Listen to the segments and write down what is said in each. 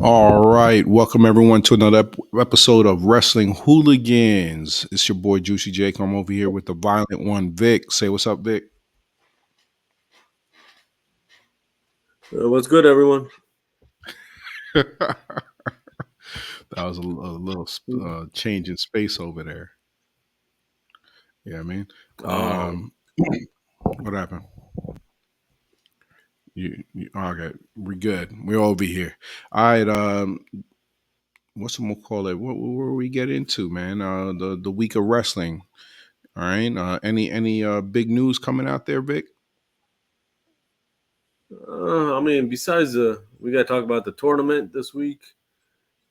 All right, welcome everyone to another episode of Wrestling Hooligans. It's your boy Juicy Jake. I'm over here with the violent one, Vic. Say what's up, Vic. What's good, everyone? That was a little change in space over there. Yeah, I mean, Um, um, what happened? Okay? We're good. We're over here. All right. What's we call it? What we get into, man? The week of wrestling. All right. Any big news coming out there, Vic? besides we got to talk about the tournament this week.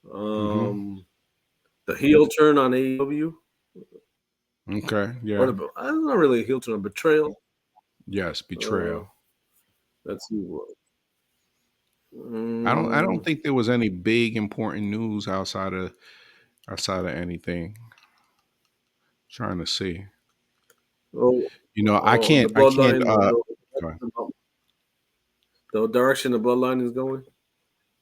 Mm-hmm. The heel turn on AEW, Okay. or Yeah. not really a heel turn, a betrayal. Yes. Uh, Betrayal. let's see what. I don't Um, think there was any big important news outside of anything. Trying to see. oh, I the can't bloodline, go ahead. the direction the bloodline is going.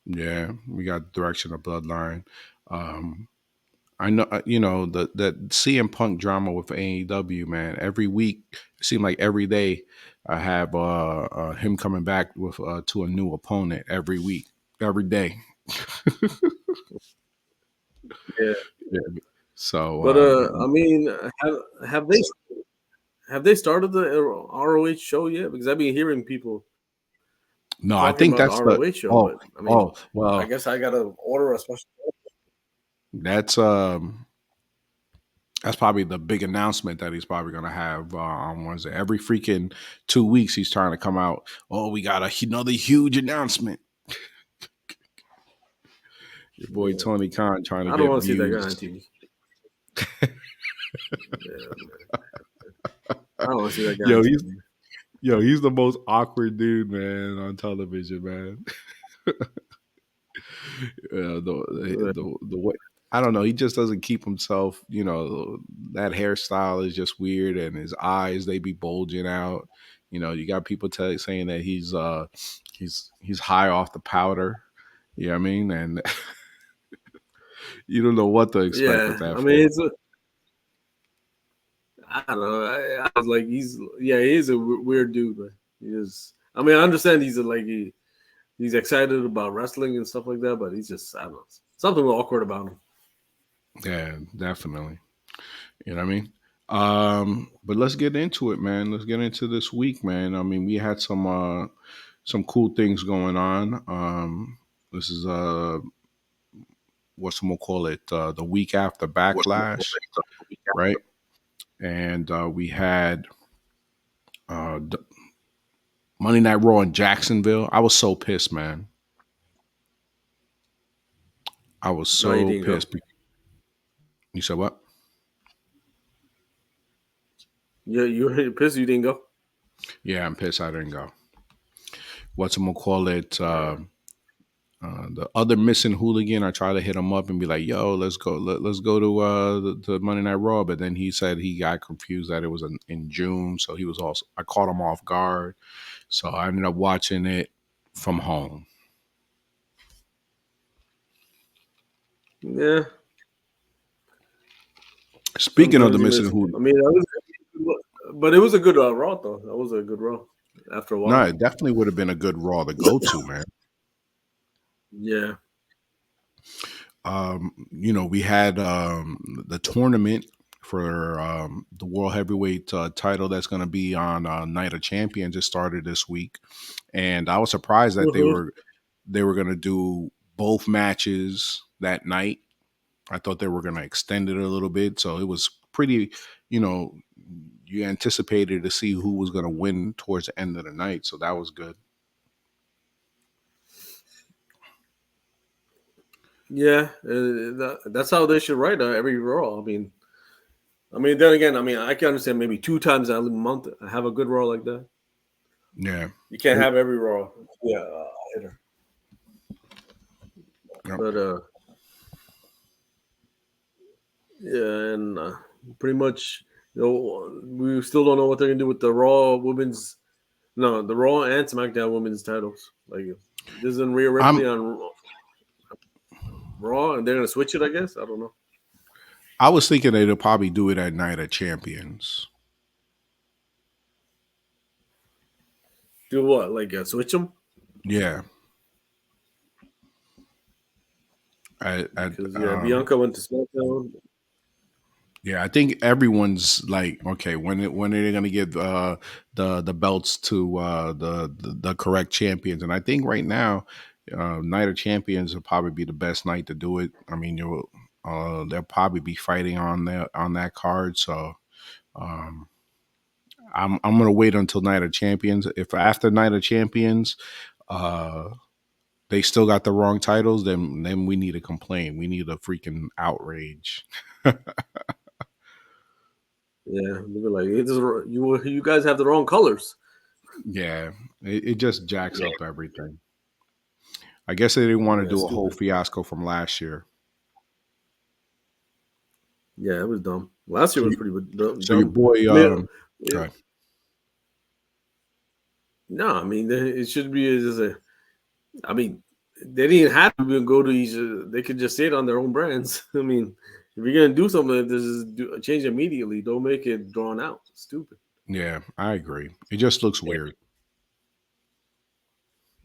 Yeah, we got direction of bloodline. Um I know that CM Punk drama with AEW, man. Every week it seemed like every day I have him coming back with to a new opponent every week, every day. Yeah, Yeah. So but have have they have they started the ROH show yet? Because I've been hearing people no, I talking think about the that's the ROH show, oh but I well, guess I gotta order a special. That's that's probably the big announcement that he's probably going to have on Wednesday. Every freaking 2 weeks, he's trying to come out. Oh, we got another huge announcement. Your boy Yeah. Tony Khan trying to I don't get want to see that guy views. on TV. Yeah, man. I don't want to see that guy on yo, he's TV. he's the most awkward dude, man, on television, man. The way I don't know, he just doesn't keep himself. That hairstyle is just weird, and his eyes they be bulging out. You got people saying that he's high off the powder. You know what I mean? And you don't know what to expect with Yeah, that I mean, fool. I don't know. I was like, he's a weird dude, but he is. I mean, I understand he's excited about wrestling and stuff like that, but he's just, I don't know, something awkward about him. Yeah, definitely. You know what I mean? But let's get into it, man. Let's get into this week, man. I mean, we had some cool things going on. This is what's we'll call it the week after backlash, right? And we had the Monday Night Raw in Jacksonville. I was so pissed, man. I was No, he so didn't go. pissed. You said what? You were pissed you didn't go. Yeah, I'm pissed. I didn't go. What's we'll call it? Uh, The other missing hooligan, I try to hit him up and be like, "Yo, let's go. Let's go to the Monday Night Raw." But then he said he got confused that it was in June, so he was also. I caught him off guard, so I ended up watching it from home. yeah, Speaking of the sometimes you missing miss. hooligan, But it was a good Raw though. That was a good Raw. After a no, while, it definitely would have been a good Raw to go to, man. yeah. We had the tournament for the World Heavyweight title that's going to be on Night of Champions. It started this week, and I was surprised that Mhm. they were going to do both matches that night. I thought they were going to extend it a little bit, so it was pretty. You know, you anticipated to see who was going to win towards the end of the night, so that was good. Yeah, that's how they should write every Raw. Then again, I can understand maybe two times a month have a good Raw like that. Yeah. You can't have every Raw. Yeah, hitter. Yep. But yeah, and pretty much, we still don't know what they're gonna do with the Raw women's. No, the Raw and SmackDown women's titles. Like, this isn't Rhea I'm Ripley on. Raw, and they're gonna switch it. I guess I don't know. I was thinking they'd probably do it at Night of Champions. Do what? Like switch them? Yeah, Because yeah, Bianca went to SmackDown. yeah. I think everyone's like, okay, when are they gonna give the belts to the correct champions? And I think right now, Night of Champions will probably be the best night to do it. I mean, you'll they'll probably be fighting on that card, so. Um, I'm gonna wait until Night of Champions. If after Night of Champions, uh, they still got the wrong titles, then we need to complain. We need a freaking outrage. Yeah, they were like, you guys have the wrong colors. Yeah, it just jacks up everything. I guess they didn't want to Yeah, do a whole stupid. fiasco from last year. Yeah, it was dumb. Last year So, was pretty so your dumb. boy, I mean, it, okay. no, I mean it should be just a. I mean, they didn't have to go to each. They could just say it on their own brands. I mean, if you're gonna do something, just change immediately. Don't make it drawn out. Stupid. Yeah, I agree. It just looks weird.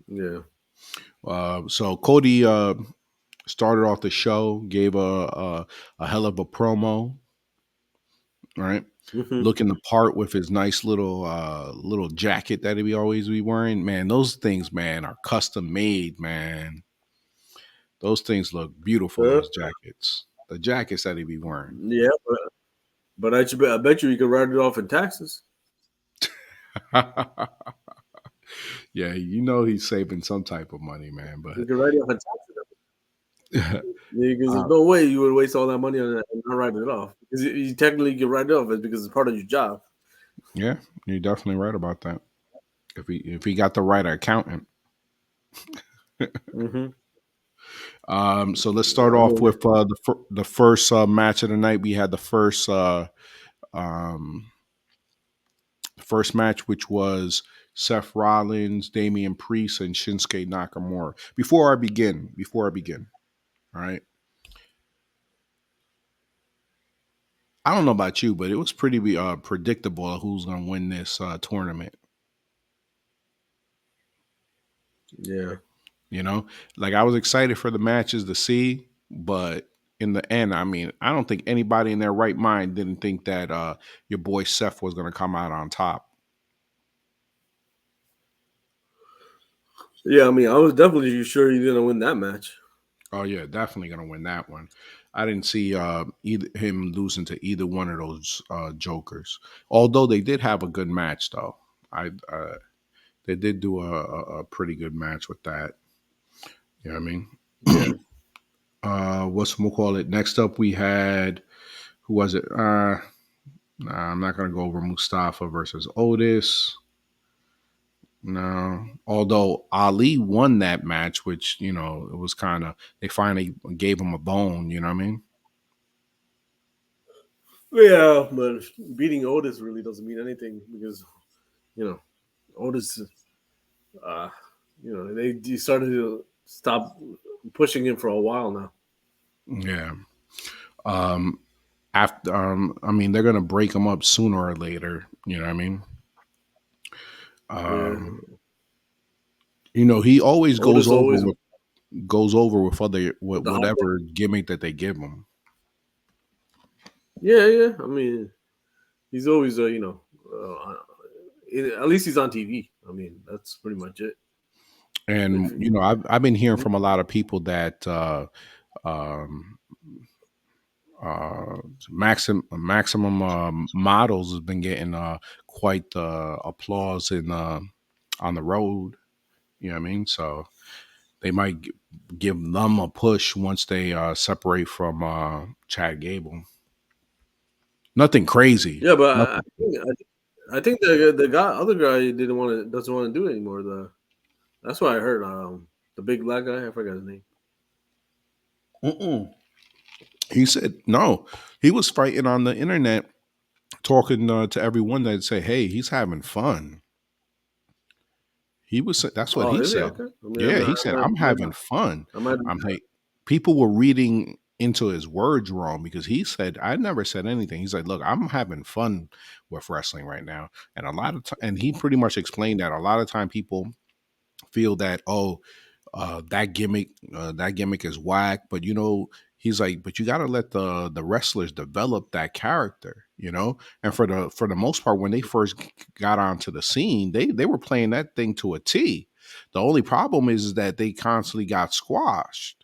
Yeah. So Cody started off the show, gave a hell of a promo, right? Hmm. Looking the part with his nice little jacket that he always be wearing. Man, those things, man, are custom made, man. Those things look beautiful, those jackets. The jackets that he be wearing. Yeah, but I bet you could write it off in taxes. Yeah, you know he's saving some type of money, man. You But could write it off in taxes. Because there's uh, no way you would waste all that money on it and not write it off. Because you technically can write it off because it's part of your job. yeah, you're definitely right about that. If he got the right accountant. Hmm. So let's start I off mean, with the first match of the night. We had um, first match, which was Seth Rollins, Damian Priest, and Shinsuke Nakamura. Before I begin, all right. I don't know about you, but it was pretty predictable who's going to win this tournament. yeah. You know, like I was excited for the matches to see, but in the end, I mean, I don't think anybody in their right mind didn't think that your boy Seth was going to come out on top. Yeah, I mean, I was definitely sure you're going to win that match. Oh yeah, definitely going to win that one. I didn't see either him losing to either one of those jokers. Although they did have a good match, though. I They did do a pretty good match with that. You know what I mean? Yeah. What's we'll call it? Next up, we had who was it? Nah, I'm not gonna go over Mustafa versus Otis. No, although Ali won that match, which it was kind of they finally gave him a bone. You know what I mean? Yeah, but beating Otis really doesn't mean anything because, you know, Otis, uh, they started to stop pushing him for a while now. Yeah. Um. After, I mean, they're gonna break him up sooner or later. You know what I mean? Yeah. Um. He always Otis always goes over with other with with the hot. whatever gimmick that they give him. Yeah, yeah. I mean, he's always, at least he's on TV. I mean, that's pretty much it. If And I've been hearing from a lot of people that um, uh, maximum models has been getting quite the applause in on the road. You know what I mean? So they might give them a push once they separate from Chad Gable. Nothing crazy. yeah, but Nothing. I think the guy other guy doesn't want to do it anymore. That's what I heard. The big black guy, I forgot his name. Mm-mm. He said no. He was fighting on the internet, talking to everyone that say, "Hey, he's having fun." He was. That's what Oh, he is he said. okay? I mean, Yeah, he said, "I'm having fun." I might I'm like, have. people were reading into his words wrong because he said, I never said anything. He's like, look, I'm having fun with wrestling right now. And a lot of and he pretty much explained that a lot of time people feel that, oh, that gimmick is whack. But he's like, but you got to let the wrestlers develop that character, And for the most part, when they first got onto the scene, they were playing that thing to a T. The only problem is that they constantly got squashed.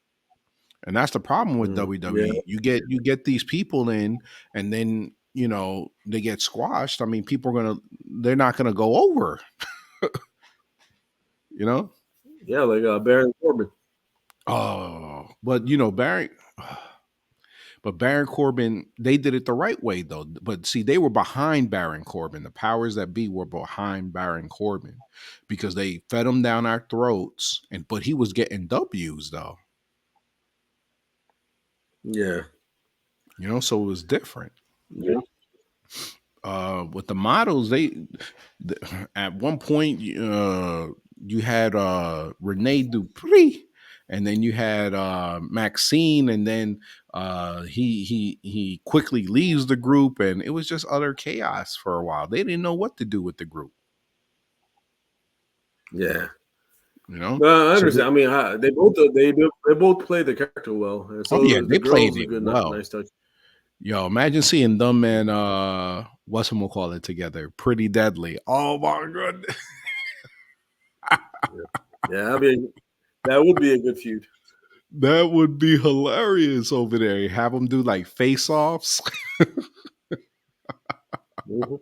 And that's the problem with Yeah, WWE. You get these people in, and then they get squashed. I mean, they're not gonna go over. You know. yeah, like Baron Corbin. Oh, but Baron. But Baron Corbin, they did it the right way though. But see, they were behind Baron Corbin. The powers that be were behind Baron Corbin because they fed him down our throats. But he was getting W's though. Yeah, So it was different. yeah. With the models, at one point you had Rene Dupree, and then you had Maxine, and then he quickly leaves the group, and it was just utter chaos for a while. They didn't know what to do with the group, Yeah. you know. No, I So understand. I mean, they both play the character well, and oh so yeah, the they played girls are it good, well. nice touch. Yo, imagine seeing them and what's we'll call it together, Pretty Deadly. Oh my goodness. Yeah, yeah. I mean, that would be a good feud. That would be hilarious over there. Have them do like face offs, Mhm.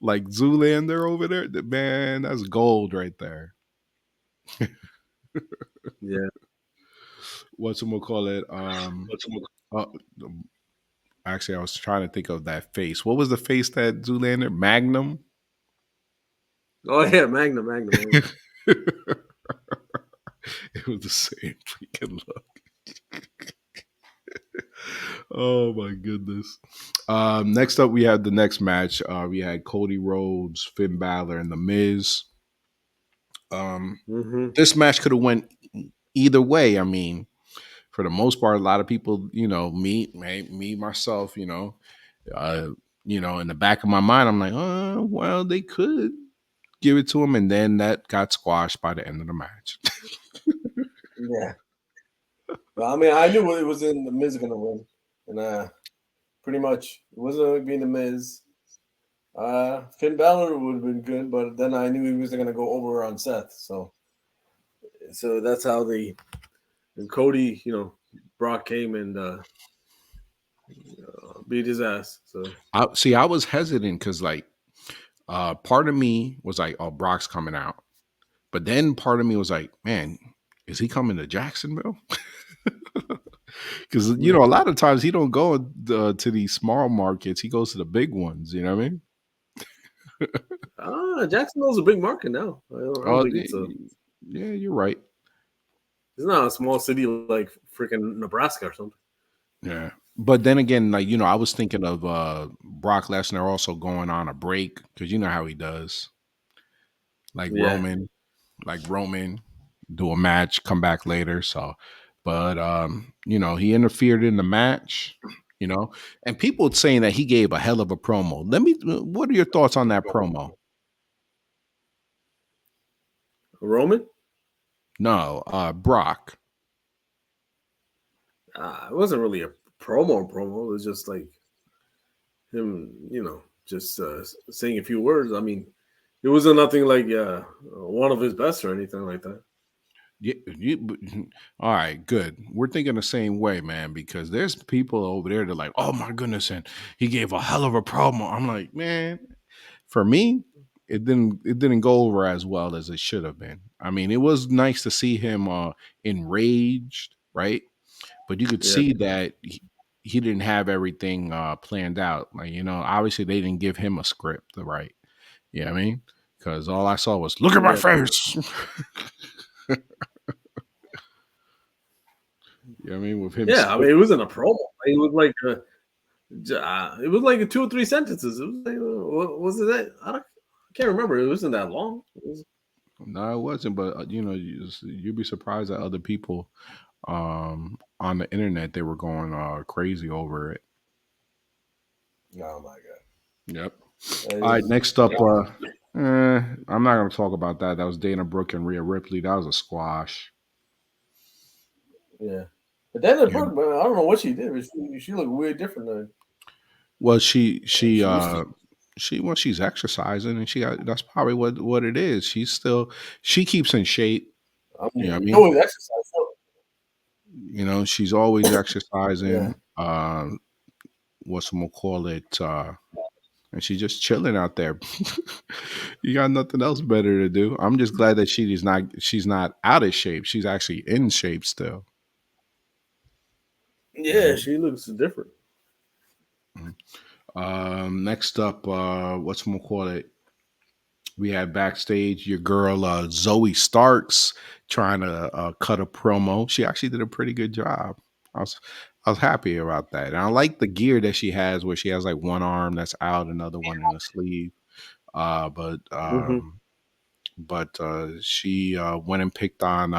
like Zoolander over there. Man, that's gold right there. Yeah. What's we'll call it? Uh, actually, I was trying to think of that face. What was the face that Zoolander? Magnum. Oh yeah, Magnum. It was the same freaking look. Oh my goodness. Next up, we had the next match. We had Cody Rhodes, Finn Balor, and The Miz. Mm-hmm. This match could have went either way. I mean, for the most part, a lot of people, me myself, uh, in the back of my mind, I'm like, oh, well, they could give it to him, and then that got squashed by the end of the match. Yeah. Well, I mean, I knew it was in the Miz gonna win, and pretty much it wasn't gonna be the Miz. Finn Balor would have been good, but then I knew he wasn't gonna go over on Seth, so that's how and Cody, Brock came and beat his ass. So I was hesitant because, like, part of me was like, oh, Brock's coming out. But then part of me was like, man, is he coming to Jacksonville? Because, yeah. a lot of times he don't go to these small markets. He goes to the big ones. You know what I mean? Jacksonville's a big market now. I don't think Yeah, you're right. it's not a small city like freaking Nebraska or something. Yeah. But then again, like, I was thinking of Brock Lesnar also going on a break because you know how he does. Like Yeah, Roman, do a match, come back later. So, but he interfered in the match, you know, and people saying that he gave a hell of a promo. What are your thoughts on that promo? Roman. Brock. It wasn't really a promo. It was just like him, just saying a few words. I mean, it wasn't nothing like one of his best or anything like that. Yeah, all right, good. We're thinking the same way, man, because there's people over there that are like, oh my goodness, and he gave a hell of a promo. I'm like, man, for me, it didn't go over as well as it should have been. I mean, it was nice to see him enraged, right? But you could Yeah, see that he didn't have everything planned out. Like, obviously they didn't give him a script to write. You know what I mean? Because all I saw was, look at my yeah, face. You know what I mean? With him yeah. I still. mean, it wasn't a promo. It was like it was like 2 or 3 sentences. It was like what was it? I can't remember. It wasn't that long. No, it wasn't. But you'd be surprised at other people on the internet. They were going crazy over it. Oh my god. Yep. That All right. is, Next up, I'm not going to talk about that. That was Dana Brooke and Rhea Ripley. That was a squash. yeah. But Dana Yeah. Brooke, man, I don't know what she did. But she looked way different than Well, she she she used to. uh she well she's exercising, and that's probably what it is. She keeps in shape. I You know mean, what I she mean? always exercise. So, She's always yeah. exercising. What's gonna call it? And she's just chilling out there. You got nothing else better to do. I'm just glad that she's not out of shape. She's actually in shape still. Yeah, Mhm. she looks different. Mhm. Next up, what's gonna call it? We had backstage your girl Zoe Starks trying to cut a promo. She actually did a pretty good job. I was I was happy about that. And I like the gear that she has, where she has like one arm that's out, another one in the sleeve. Uh, but Hmm. um, she went and picked on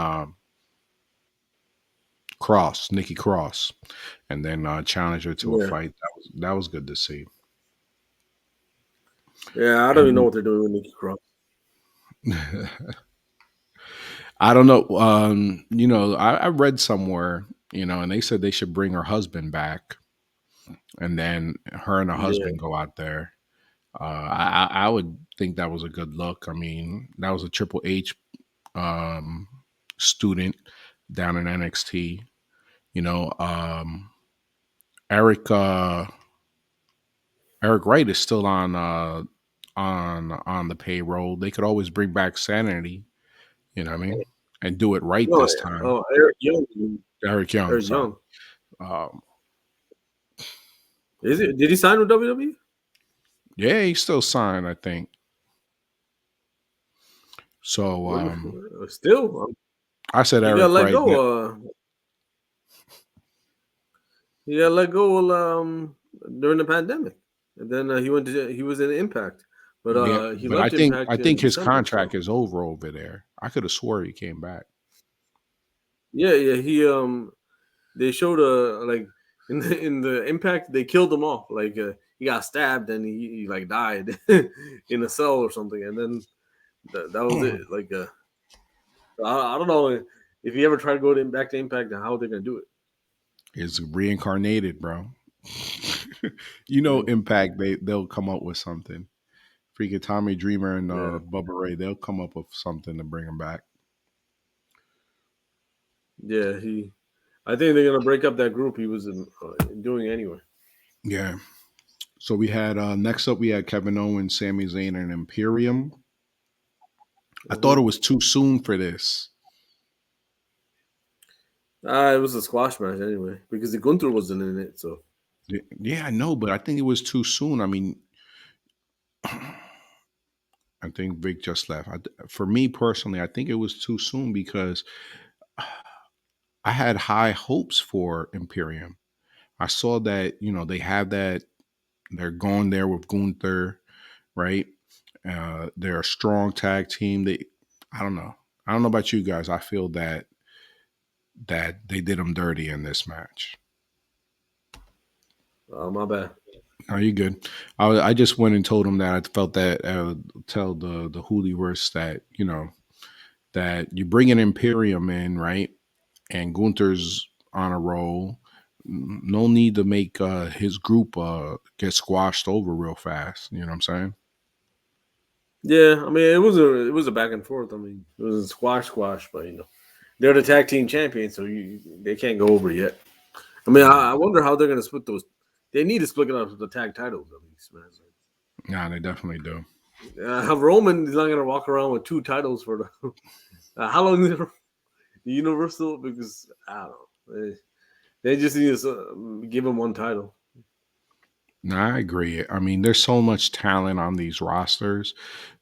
Nikki Cross, and then challenged her to a Yeah. fight. That was good to see. Yeah, I don't even know And what they're doing with Nikki Cross. I don't know. I read somewhere, and they said they should bring her husband back, and then her and her Yeah. husband go out there. I would think that was a good look. I mean, that was a Triple H um, student down in NXT. You know, Eric Eric Wright is still on the payroll. They could always bring back Sanity. You know what I mean? And do it right No, this time. oh, Eric Young. Eric Young, Eric sorry. Young. Um, Is it? Did he sign with WWE? yeah, he's still signed, I think. So When still, I said he got Eric let Wright. go. He got let go during the pandemic, and then he was in Impact, but Yeah, he but I left think I Impact in think his December. So contract is over there. I could have swore he came back. yeah, yeah, he they showed like in the Impact they killed him off. Like he got stabbed and he like died in a cell or something, and then that was it. Like I don't know if you ever try to go back to Impact, how they're gonna do it. Is reincarnated, bro. Yeah, Impact. They'll come up with something. Freaking Tommy Dreamer and yeah, Bubba Ray. They'll come up with something to bring him back. yeah. I think they're gonna break up that group he was doing anyway. Yeah. So we had next up we had Kevin Owens, Sami Zayn, and Imperium. I thought Hmm. it was too soon for this. It was a squash match anyway because the Gunther wasn't in it. So Yeah, I know, but I think it was too soon. I mean, I think Vic just left. For me personally, I think it was too soon because I had high hopes for Imperium. I saw that they have that they're going there with Gunther, right? They're a strong tag team. I don't know. I don't know about you guys. I feel that they did them dirty in this match. my bad. Are you good? I just went and told them that I felt that tell the Hooliverse that that you bring an Imperium in, right? And Gunther's on a roll. No need to make his group get squashed over real fast. You know what I'm saying? Yeah, I mean it was a back and forth. I mean it was a squash, but they're the tag team champions, so they can't go over yet. I mean Yeah. I wonder how they're gonna split those. They need to split it up with the tag titles at least, man. Nah, they definitely do. Roman is not gonna walk around with two titles for the. How long is it? The Universal? Because I don't know. They just need to give him one title. No, I agree. I mean, there's so much talent on these rosters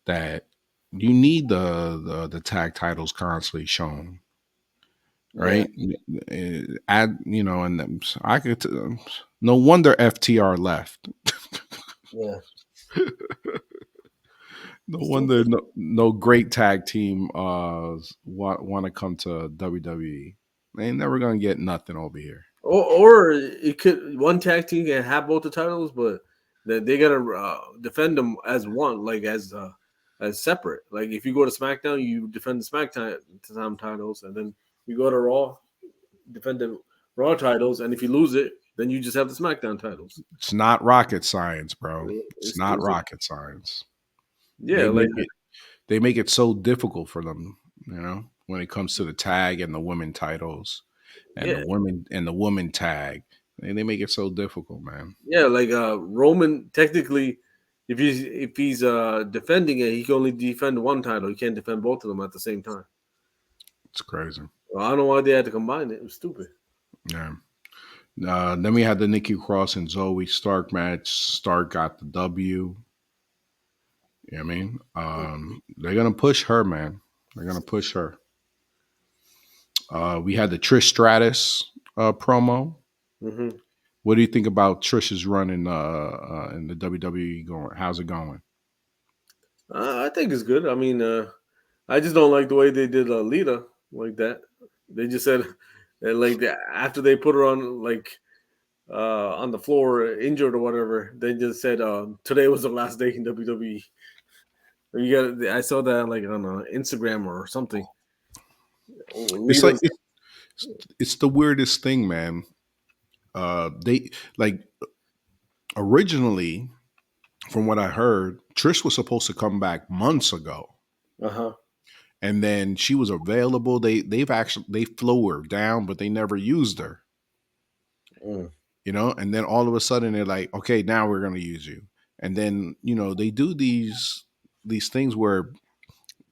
that you need the tag titles constantly shown, Yeah, right? Add, and I could. No wonder FTR left. yeah. No wonder Stupid. no great tag team want to come to WWE. They ain't never gonna get nothing over here. Or it could one tag team can have both the titles, but they gotta defend them as one, like as separate. Like if you go to SmackDown, you defend the SmackDown titles, and then you go to Raw, defend the Raw titles, and if you lose it, then you just have the SmackDown titles. It's not rocket science, bro. It's It's not stupid. rocket science. Yeah, They like make it they make it so difficult for them, when it comes to the tag and the women titles and yeah, the woman tag. And they make it so difficult, man. yeah, like Roman technically, if he's defending it, he can only defend one title. He can't defend both of them at the same time. It's crazy. Well, I don't know why they had to combine it. It was stupid. Yeah. Then we had the Nikki Cross and Zoe Stark match. Stark got the W. You know what I mean? They're gonna push her, man. They're gonna push her. We had the Trish Stratus promo. Hmm. What do you think about Trish's run in the WWE going? How's it going? I think it's good. I mean, I just don't like the way they did Lita like that. They just said that, like after they put her on the floor injured or whatever, they just said today was the last day in WWE. I saw that like on Instagram or something. It's like Lita's it's the weirdest thing, man. They like originally, from what I heard, Trish was supposed to come back months ago, uh huh. and then she was available. They flew her down, but they never used her. Mm. And then all of a sudden they're like, okay, now we're gonna use you. And then they do these things where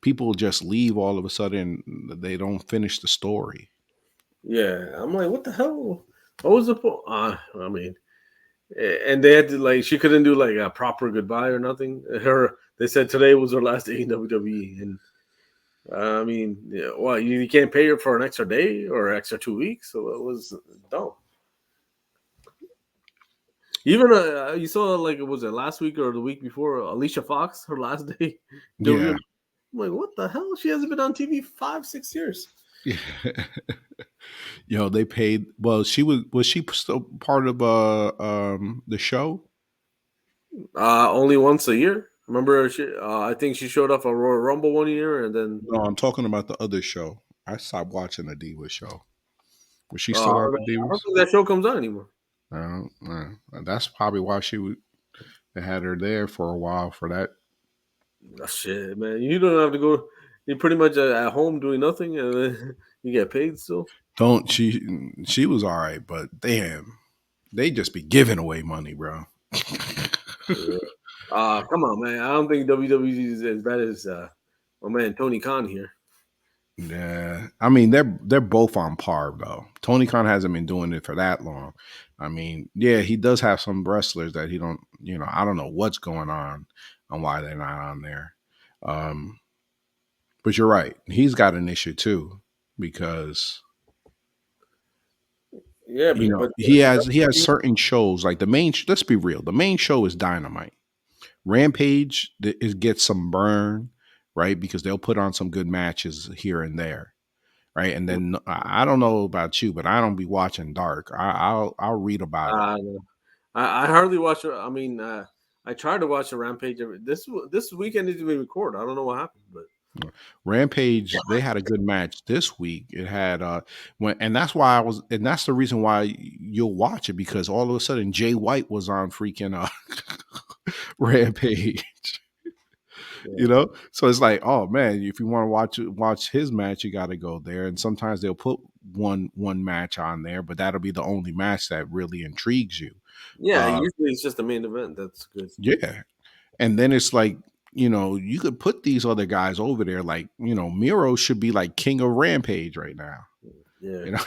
people just leave all of a sudden. They don't finish the story. Yeah, I'm like, what the hell? What was the point? I mean, and they had to like she couldn't do like a proper goodbye or nothing. They said today was her last day in WWE, and I mean, yeah, what you can't pay her for an extra day or extra 2 weeks, so it was dumb. Even you saw like it was it last week or the week before Alicia Fox her last day. WWE. Yeah. I'm like, what the hell? She hasn't been on TV 5 6 years. They paid. Well, was she still part of the show? Only once a year. Remember, I think she showed up at Royal Rumble one year, and then No, I'm talking about the other show. I stopped watching the Divas show. Was she I still on the don't Divas? think that show comes on anymore. That's probably why they had her there for a while for that. Oh, shit, man, you don't have to go. You're pretty much at home doing nothing, and then you get paid still. Don't she was all right, but damn, they just be giving away money, bro. Yeah. Come on, man. I don't think WWE is as bad as my man Tony Khan here. Yeah, I mean they're both on par though. Tony Khan hasn't been doing it for that long. I mean, yeah, he does have some wrestlers that he don't. I don't know what's going on why they're not on there. Um, but you're right, he's got an issue too because Yeah, but he has certain shows like the main. Let's be real, the main show is Dynamite. Rampage gets some burn, right? Because they'll put on some good matches here and there, right? And then I don't know about you, but I don't be watching Dark. I'll read about it. uh, I hardly watch. I mean, I tried to watch a Rampage. This weekend didn't even record. I don't know what happened, but Rampage, they had a good match this week. It had and that's why and that's the reason why you'll watch it because all of a sudden Jay White was on freaking Rampage. yeah, So it's like, oh man, if you want to watch his match, you got to go there. And sometimes they'll put one match on there, but that'll be the only match that really intrigues you. yeah. uh Usually it's just the main event. That's good. yeah. And then it's like, you could put these other guys over there, like, Miro should be like king of Rampage right now, Yeah. you know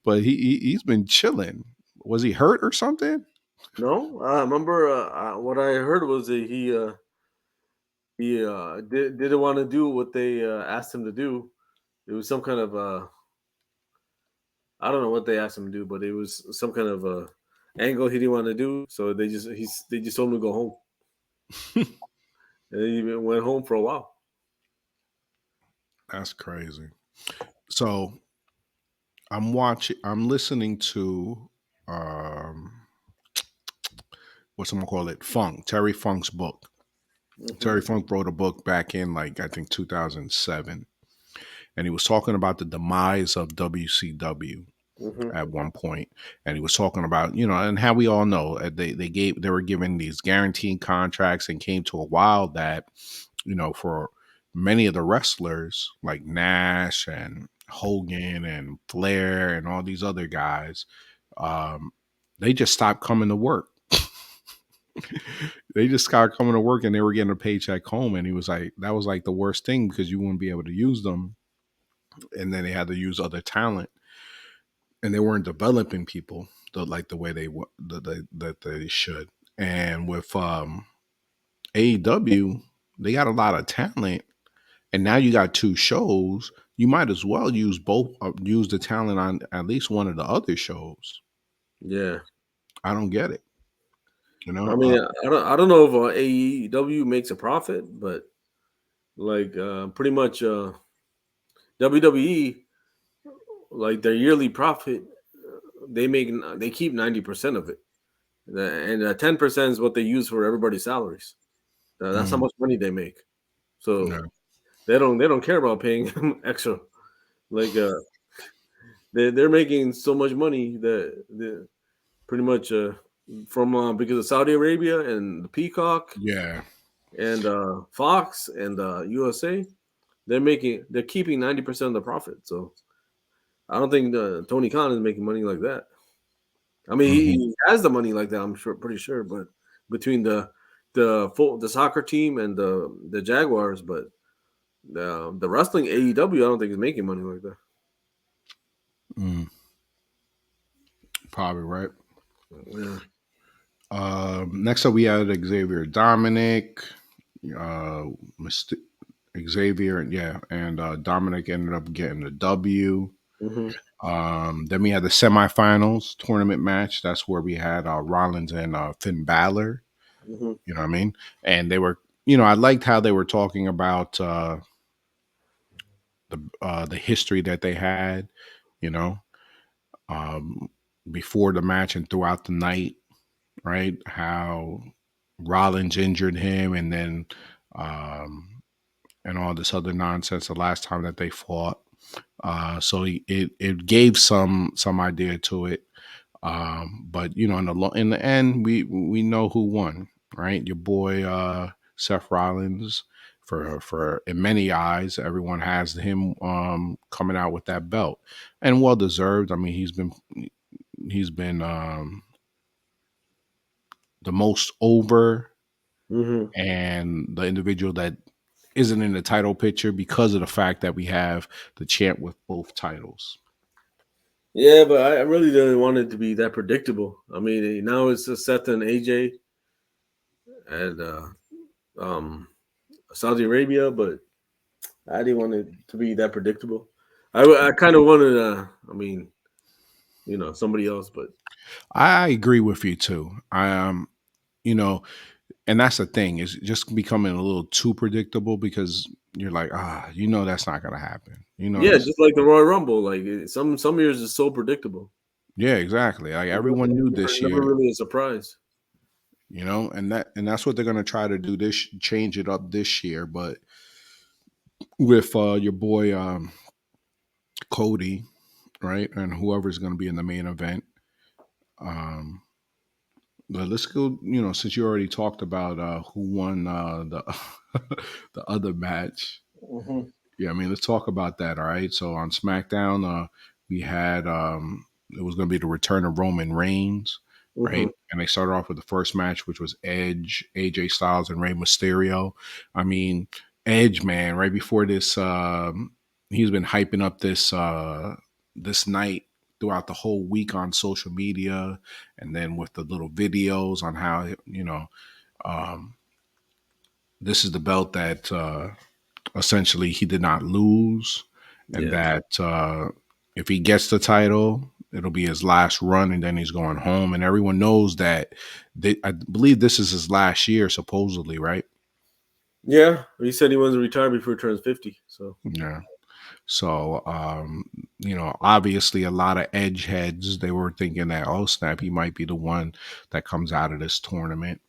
but he's been chilling. Was he hurt or something? No, I remember what I heard was that he didn't want to do what they asked him to do. It was some kind of I don't know what they asked him to do, but it was some kind of angle he didn't want to do. So they just told him to go home. and he even went home for a while. That's crazy. So I'm listening to um what's I'm gonna call it? Funk, Terry Funk's book. Hmm. Terry Funk wrote a book back in like I think 2007, and he was talking about the demise of WCW Hmm. at one point, and he was talking about and how we all know they were given these guaranteed contracts, and came to a while that for many of the wrestlers like Nash and Hogan and Flair and all these other guys, um, they just stopped coming to work. They just started coming to work, and they were getting a paycheck home. And he was like, that was like the worst thing, because you wouldn't be able to use them, and then they had to use other talent, and they weren't developing people like the way that they should. And with AEW, they got a lot of talent, and now you got two shows. You might as well use both. Use the talent on at least one of the other shows. Yeah, I don't get it. You I know. mean, I don't know if AEW makes a profit, but like pretty much WWE, like their yearly profit, they keep 90% of it, and 10% is what they use for everybody's salaries. That's how Mm, much money they make. yeah. So they don't care about paying him extra. Like they're making so much money that pretty much from because of Saudi Arabia and the Peacock Yeah. and Fox and USA, they're keeping 90% of the profit. So I don't think Tony Khan is making money like that. I mean, Hmm. he has the money like that. I'm sure, pretty sure, but between the soccer team and the Jaguars, but the wrestling AEW, I don't think is making money like that. Mm, probably right. Yeah. Next up, we had Xavier Dominic, uh, Myst- Xavier, and Dominic ended up getting the W. Hmm. Then we had the semifinals tournament match. That's where we had Rollins and Finn Balor. Hmm. You know what I mean? And they were, I liked how they were talking about the history that they had. You know, um, before the match and throughout the night, right? How Rollins injured him, and then and all this other nonsense the last time that they fought. So it gave some idea to it. But in the end, we know who won, right? Your boy Seth Rollins. For in many eyes, everyone has him coming out with that belt, and well deserved. I mean, he's been the most over, Hmm. and the individual that isn't in the title picture, because of the fact that we have the champ with both titles. Yeah, but I really didn't want it to be that predictable. I mean, now it's just Seth and AJ and um, Saudi Arabia, but I didn't want it to be that predictable. I kind of wanted, I mean, somebody else, but I agree with you too. You know, and that's the thing, is just becoming a little too predictable, because you're like, that's not gonna happen. yeah, This, just like the Royal Rumble, like some years is so predictable. yeah, exactly. Like It's everyone knew this never year, really a surprise. and that's what they're gonna try to do, this change it up this year. But with your boy Cody, right, and whoever's gonna be in the main event. Um, But let's go. Since you already talked about who won the the other match, Hmm. yeah, I mean, let's talk about that. All right. So on SmackDown, we had it was going to be the return of Roman Reigns, Hmm. right? And they started off with the first match, which was Edge, AJ Styles, and Rey Mysterio. I mean, Edge, man, right before this, he's been hyping up this night throughout the whole week on social media, and then with the little videos on how um, this is the belt that essentially he did not lose, and Yeah. that if he gets the title, it'll be his last run, and then he's going home. And everyone knows that I believe this is his last year, supposedly, right? Yeah, he said he wants to retire before he turns 50. So Yeah. So, obviously, a lot of edge heads, they were thinking that, oh, snap, he might be the one that comes out of this tournament.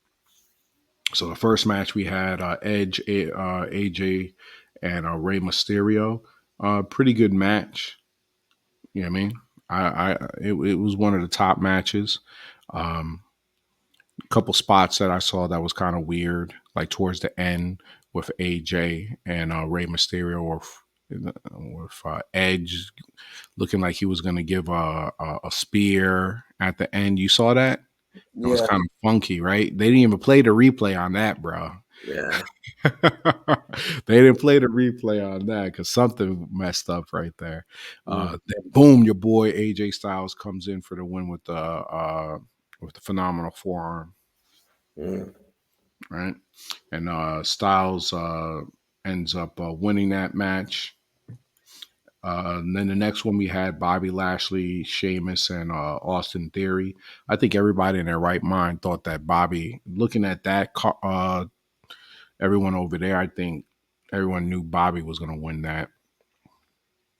So, the first match we had AJ, and Rey Mysterio. Pretty good match. You know what I mean? It was one of the top matches. Um, a couple spots that I saw that was kind of weird, like towards the end with AJ and Rey Mysterio, or with Edge looking like he was going to give a spear at the end. You saw that? It was yeah, kind of funky, right? They didn't even play the replay on that, bro. yeah, They didn't play the replay on that because something messed up right there. mm, Then boom, your boy AJ Styles comes in for the win with the phenomenal forearm, mm. right? And Styles ends up winning that match. And then the next one we had Bobby Lashley, Sheamus, and Austin Theory. I think everybody in their right mind thought that Bobby, looking at that, everyone over there, I think everyone knew Bobby was going to win that.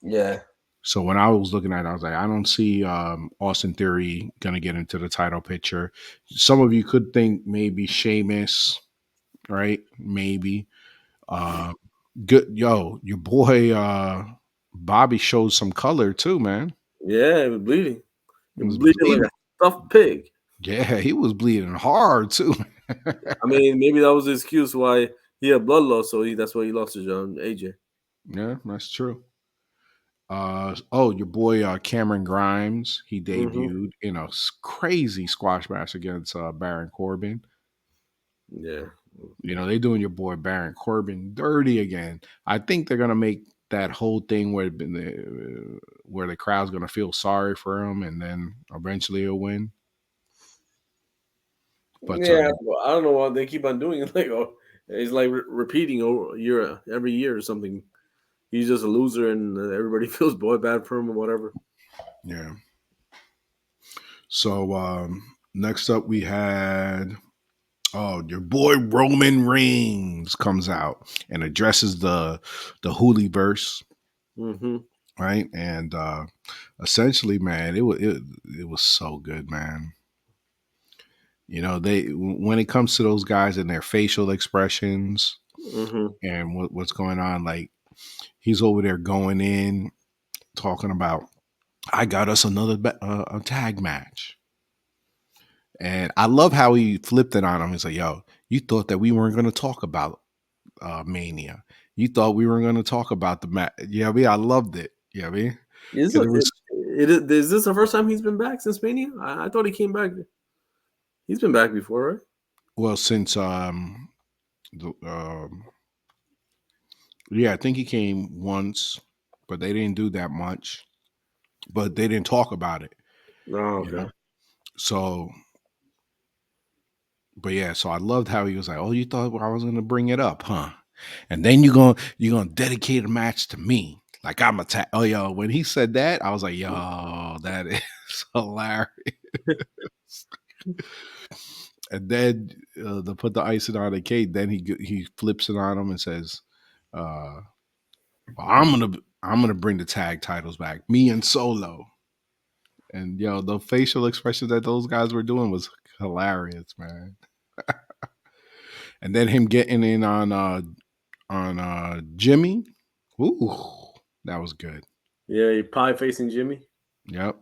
Yeah. So when I was looking at it, I was like, I don't see Austin Theory going to get into the title picture. Some of you could think maybe Sheamus, right? Maybe. Uh, Good, yo, your boy Bobby showed some color too, man. Yeah, he was bleeding. He He was was bleeding like bleeding. a stuffed pig. Yeah, he was bleeding hard too. I mean, maybe that was the excuse why he had blood loss, so that's why he lost to John AJ. Yeah, that's true. Your boy Cameron Grimes, he Hmm. debuted in a crazy squash match against Baron Corbin. Yeah. You know, they doing your boy Baron Corbin dirty again. I think they're gonna make that whole thing where the crowd's gonna feel sorry for him, and then eventually he'll win. But Yeah, well, I don't know why they keep on doing it. Like, oh, it's like repeating over year every year or something. He's just a loser, and everybody feels boy bad for him or whatever. yeah. So next up we had your boy Roman Reigns comes out and addresses the Hooliverse, Hmm. right? And essentially, man, it was so good, man. You know, they when it comes to those guys and their facial expressions Hmm. and what's going on, like he's over there going in talking about, I got us another a tag match. And I love how he flipped it on him. He's like, "Yo, you thought that we weren't going to talk about Mania. You thought we weren't going to talk about the match." Yeah, I mean, I loved it. Yeah, I mean, Is because it was is this the first time he's been back since Mania? I thought he came back. He's been back before, right? well since the, yeah, I think he came once, but they didn't do that much. But they didn't talk about it, Oh, you okay. know. So, but yeah, so I loved how he was like, "Oh, you thought I was going to bring it up, huh?" And then you're gonna dedicate a match to me. Like I'm a oh yo, when he said that, I was like, yo, that is hilarious. And then to put the icing on the cake, then he flips it on him and says, uh, well, I'm gonna bring the tag titles back, me and Solo. And yo, the facial expressions that those guys were doing was hilarious, man. And then him getting in on Jimmy, ooh, that was good. Yeah, he pie facing Jimmy. Yep.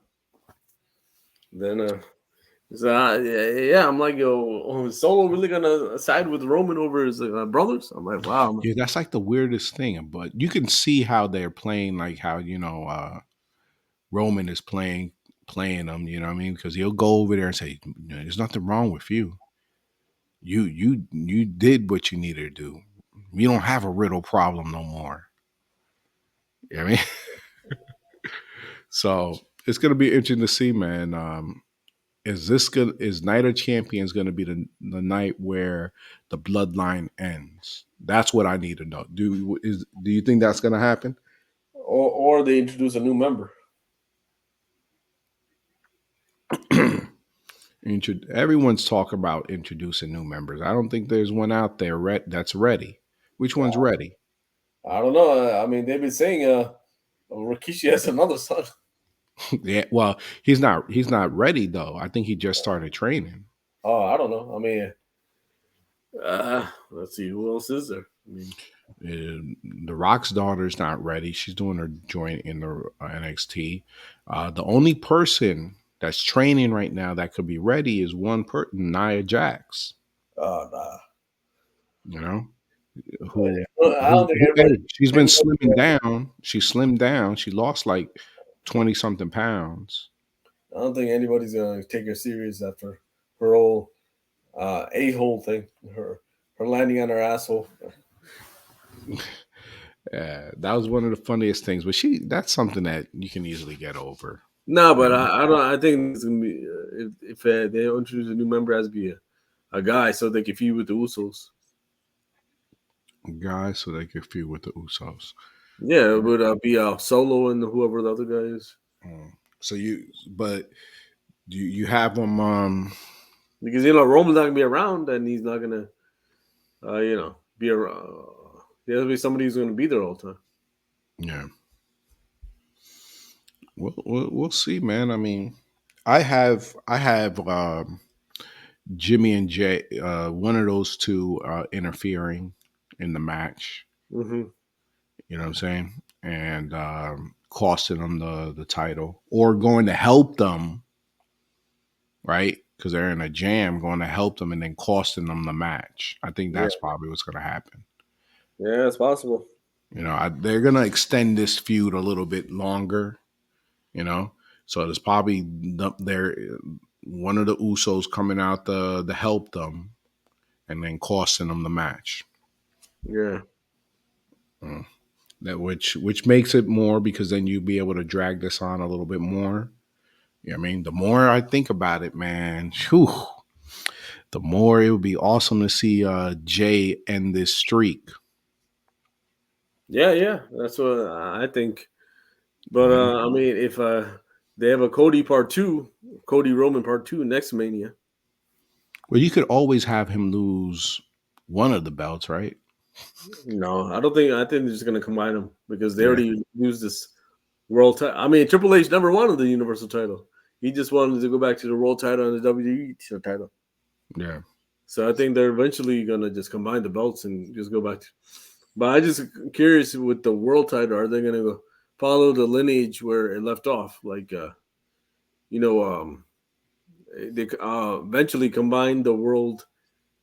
Then so yeah, I'm like, yo, oh, is Solo really gonna side with Roman over his brothers? I'm like, wow. Yeah, that's like the weirdest thing, but you can see how they're playing, like how Roman is playing them. You know what I mean? Because he'll go over there and say, "There's nothing wrong with you. You did what you needed to do. You don't have a riddle problem no more." You know what I mean? So it's gonna be interesting to see, man. Is Night of Champions gonna be the night where the bloodline ends? That's what I need to know. Do you think that's gonna happen? Or they introduce a new member. Everyone's talking about introducing new members. I don't think there's one out there that's ready. Which one's ready? I don't know. I mean, they've been saying Rikishi has another son. Yeah, well, he's not ready though. I think he just started training. Oh, I don't know. I mean, let's see who else is there. I mean, The Rock's daughter's not ready. She's doing her joint in the NXT. The only person that's training right now that could be ready is one person, Nia Jax. nah. You know, I who, don't think everybody. hey, she's been Anybody, slimming down. She slimmed down. She lost like 20 something pounds. I don't think anybody's gonna take her serious after her whole a hole thing. Her landing on her asshole. That was one of the funniest things. But that's something that you can easily get over. No, You but I don't. I think it's gonna be if they introduce a new member as be a guy, so they can feud with the Usos. know, guys, so they could feud with the Usos. Yeah, it would be Solo and whoever the other guy is. So but you have them. Because Roman's not gonna be around, and he's not gonna, be around. There'll be somebody who's gonna be there all the time. Yeah, we'll see, man. I mean, I have Jimmy and Jay, one of those two interfering in the match. Hmm. You know what I'm saying? And costing them the title, or going to help them, right? Because they're in a jam, going to help them, and then costing them the match. I think Yeah, that's probably what's going to happen. yeah, it's possible. They're going to extend this feud a little bit longer. So there's probably there one of the Usos coming out to help them, and then costing them the match. Yeah, That which makes it more, because then you'll be able to drag this on a little bit more. You know what I mean? The more I think about it, man, whew, the more it would be awesome to see Jay end this streak. yeah, yeah. That's what I think. But Mhm. I mean, if they have a Cody part two, Cody Roman part two next Mania. Well, you could always have him lose one of the belts, right? No, I don't think. I think they're just gonna combine them because they Yeah, already used this world title. I mean, Triple H never wanted the Universal title. He just wanted to go back to the world title and the WWE title. yeah. So I think they're eventually gonna just combine the belts and just go back to. But I just curious with the world title, are they gonna go follow the lineage where it left off? Like, you know, they eventually combined the world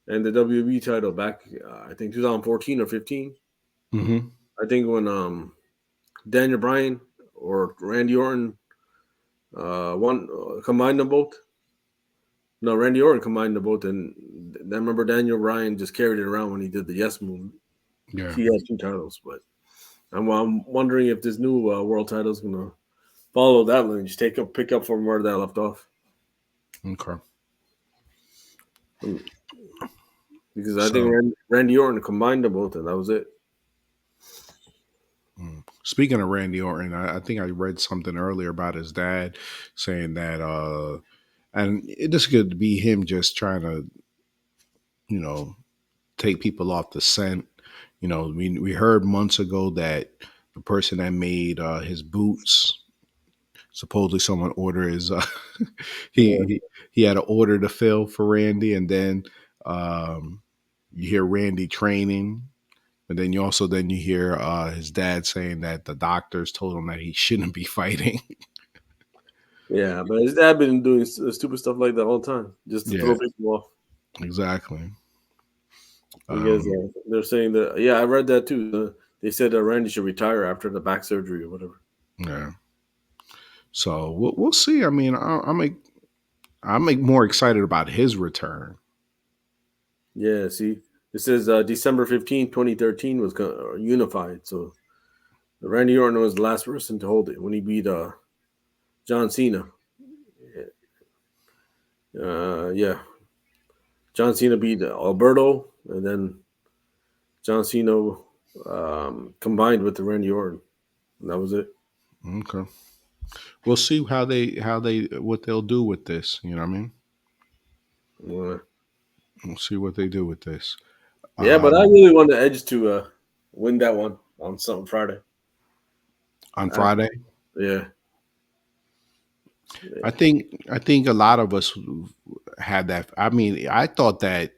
and the WWE title back, I think 2014 or 15. Hmm. I think when Daniel Bryan or Randy Orton one combined them both. No, Randy Orton combined them both, and I remember Daniel Bryan just carried it around when he did the Yes move. Yeah. He had two titles, but I'm wondering if this new world title is gonna follow that lineage, pick up from where that left off. Okay. Mm, because I think So, Randy Orton combined them both, and that was it. speaking of Randy Orton, I think I read something earlier about his dad saying that, and this could be him just trying to, you know, take people off the scent. We heard months ago that the person that made his boots, supposedly someone ordered his, he, Yeah, he he had an order to fill for Randy, and then um, you hear Randy training. And then you hear his dad saying that the doctors told him that he shouldn't be fighting. yeah, but his dad been doing stupid stuff like that all the time just to throw Yeah, people off. exactly. Because Um, they're saying that. Yeah, I read that too. They said that Randy should retire after the back surgery or whatever. yeah. So we'll see. I mean, I'm more excited about his return. Yeah, see, it says December 15th, 2013 was unified. So Randy Orton was the last person to hold it when he beat John Cena. Yeah, John Cena beat Alberto, and then John Cena combined with the Randy Orton, and that was it. Okay. We'll see how they what they'll do with this. You know what I mean? Uh, We'll see what they do with this. Yeah, but I um, really want the Edge to win that one on some Friday. on I, Friday. yeah, I think a lot of us had that. I mean, I thought that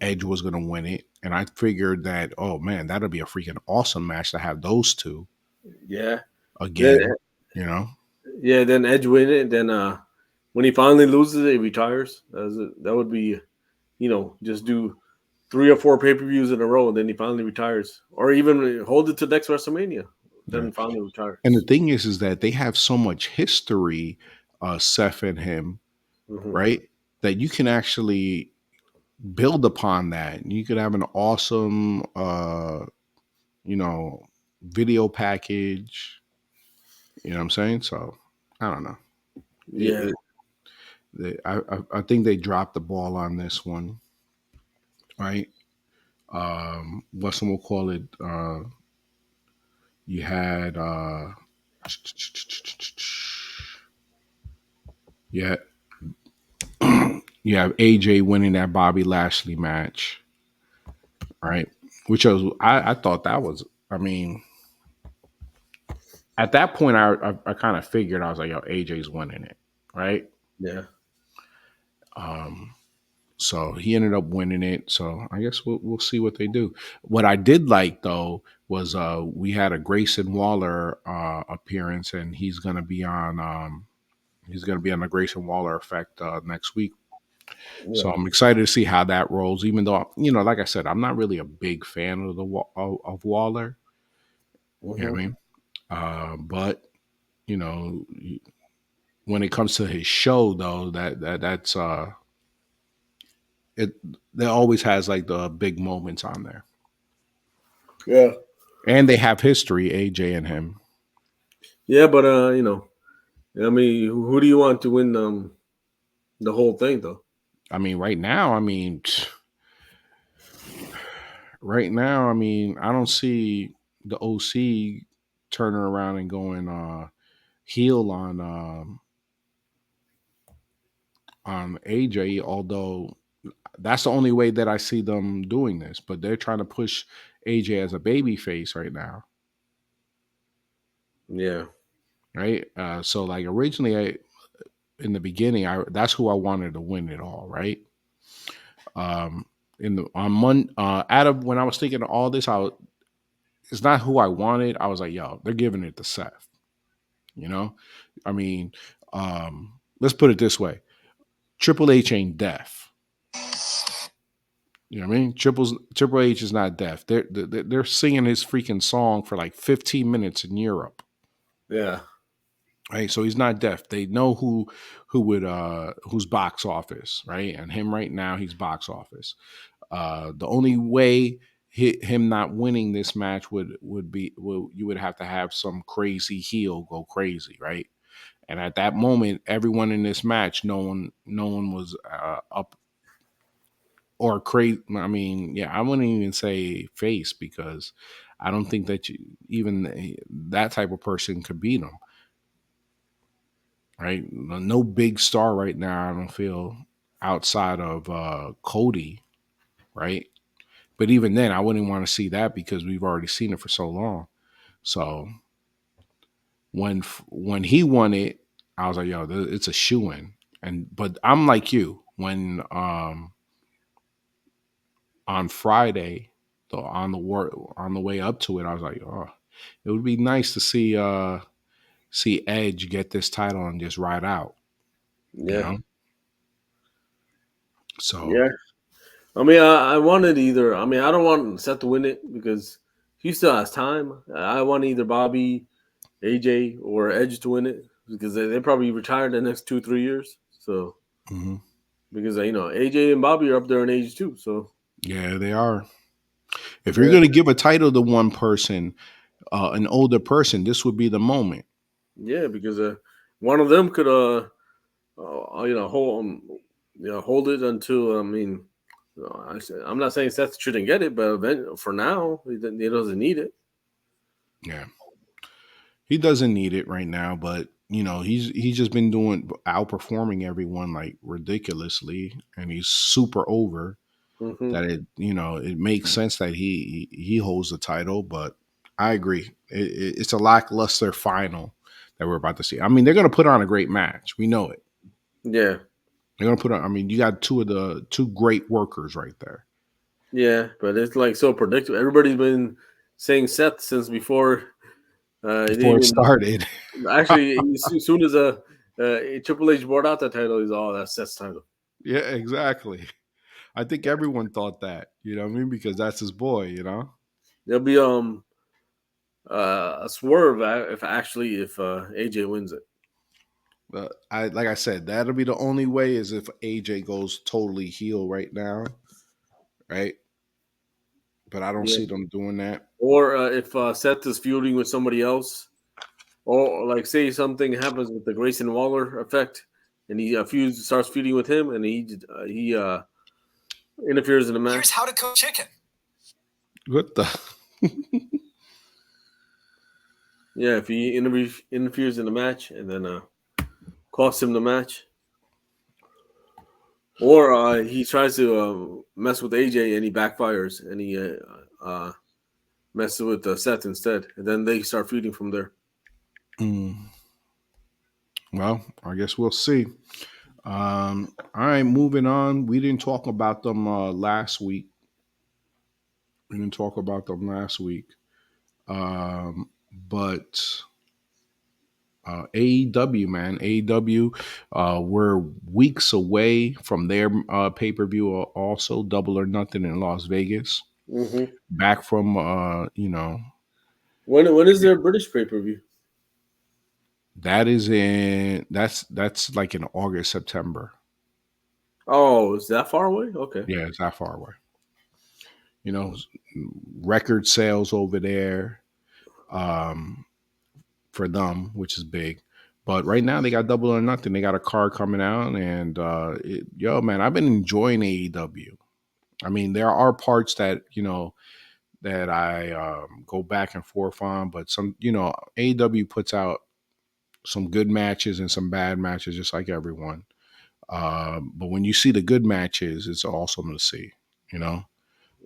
Edge was going to win it, and I figured that, oh man, that'll be a freaking awesome match to have those two yeah. Then again. You know, yeah, then Edge win it. Then when he finally loses it, he retires. That would be just do 3 or 4 pay-per-views in a row, and then he finally retires, or even hold it to next WrestleMania, yeah. then finally retire. And the thing is that they have so much history, Seth and him, Hmm. right? That you can actually build upon that. You could have an awesome, you know, video package. You know what I'm saying? So I don't know. It, Yeah, it, I think they dropped the ball on this one, right? What's we'll call it? You had yeah, you have AJ winning that Bobby Lashley match, right? Which was I thought that was. I mean, at that point, I kind of figured I was like, yo, AJ's winning it, right? yeah, Um, so he ended up winning it. So I guess we'll see what they do. What I did like though was we had a Grayson Waller appearance, and he's gonna be on the Grayson Waller effect next week. So yeah. I'm excited to see how that rolls. Even though like I said, I'm not really a big fan of of Waller. You know Hmm. what I mean? But you know, when it comes to his show, though, that's it. There always has like the big moments on there, Yeah, and they have history. AJ and him. yeah, but I mean, who do you want to win the whole thing though? I mean, right now, I mean, right now, I mean, I don't see the OC turning around and going heel on AJ. Although that's the only way that I see them doing this. But they're trying to push AJ as a baby face right now, Yeah, right? So like originally, in the beginning, I that's who I wanted to win it all, right? Um, in the on Mon out of when I was thinking of all this, it's not who I wanted. I was like, yo, they're giving it to Seth. You know, I mean, let's put it this way: Triple H ain't deaf. You know what I mean? Triple H is not deaf. They're singing his freaking song for like 15 minutes in Europe. yeah, Right. So he's not deaf. They know who would who's box office, right? And him right now, he's box office. The only way him not winning this match would be you would have to have some crazy heel go crazy, right? And at that moment, everyone in this match, no one was up or crazy. I mean, yeah, I wouldn't even say face because I don't think that even that type of person could beat him, right? No big star right now. I don't feel outside of Cody, right? But even then, I wouldn't want to see that because we've already seen it for so long. So when he won it, I was like, yo, it's a shoe in. And but I'm like you when on Friday, on the way up to it, I was like, oh, it would be nice to see Edge get this title and just ride out, you yeah, know. So yeah. I mean, I wanted either. I mean, I don't want Seth to win it because he still has time. I want either Bobby, AJ, or Edge to win it because they probably retire the next 2 3 years. So mhm. because AJ and Bobby are up there in age too. So Yeah, they are. If you're yeah, going to give a title to one person, an older person, this would be the moment. yeah, because one of them could hold hold it until I'm not saying Seth shouldn't get it, but for now he doesn't need it. Yeah, he doesn't need it right now, but he's just been doing outperforming everyone like ridiculously, and he's super over. Mm-hmm. that it makes sense that he holds the title. But I agree, it's a lackluster final that we're about to see. I mean, they're going to put on a great match. We know it. Yeah, They're going to put on. I mean, you got two great workers right there yeah, but it's like so predictable. Everybody's been saying Seth since before it before it even started. actually as soon as Triple H brought out the title, he's all that's Seth's title. Yeah, exactly. I think everyone thought that. You know what I mean? Because that's his boy. There'll be a swerve if AJ wins it. But I like I said, that'll be the only way is if AJ goes totally heel right now, right? But I don't Yeah, see them doing that. or if Seth is feuding with somebody else, or like say something happens with the Grayson Waller effect, and he starts feuding with him, and he interferes in the match. Here's how to cook chicken. What the? Yeah, if he interferes in the match and then costs him the match, or he tries to mess with AJ and he backfires and he messes with Seth instead, and then they start feuding from there. Mm. Well, I guess we'll see. All right, moving on. We didn't talk about them last week. We didn't talk about them last week. But AEW, man, AEW, we're weeks away from their pay per view. Also, Double or Nothing in Las Vegas. Mm-hmm. Back from When is their British pay per view? that's like in August, September. Oh, is that far away? Okay. Yeah, it's that far away. You know, record sales over there um, for them, which is big. But right now they got Double or Nothing. They got a card coming out, and yo, man, I've been enjoying AEW. I mean, there are parts that that I go back and forth on, but some AEW puts out some good matches and some bad matches, just like everyone. But when you see the good matches, it's awesome to see. You know,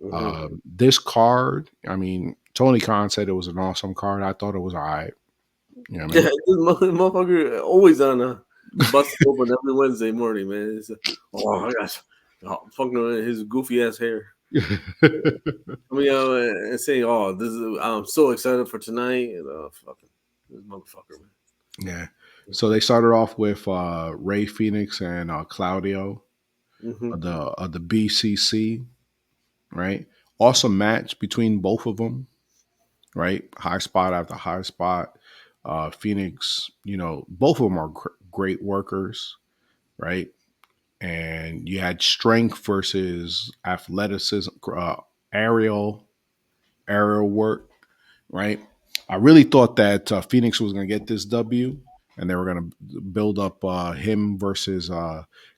Mm-hmm. this card. I mean, Tony Khan said it was an awesome card. I thought it was all right. You know what I Yeah, mean? this motherfucker always on a bus open every Wednesday morning, man. Oh my gosh, oh, fucking his goofy ass hair. I mean, and saying, "Oh, I'm so excited for tonight." And, fucking this motherfucker, man. Yeah. So they started off with Ray Phoenix and Claudio Mm-hmm. of the BCC, right? Awesome match between both of them, right? High spot after high spot. Phoenix, both of them are great workers, right? And you had strength versus athleticism, aerial aerial work, right? I really thought that Phoenix was going to get this W, and they were going to build up him versus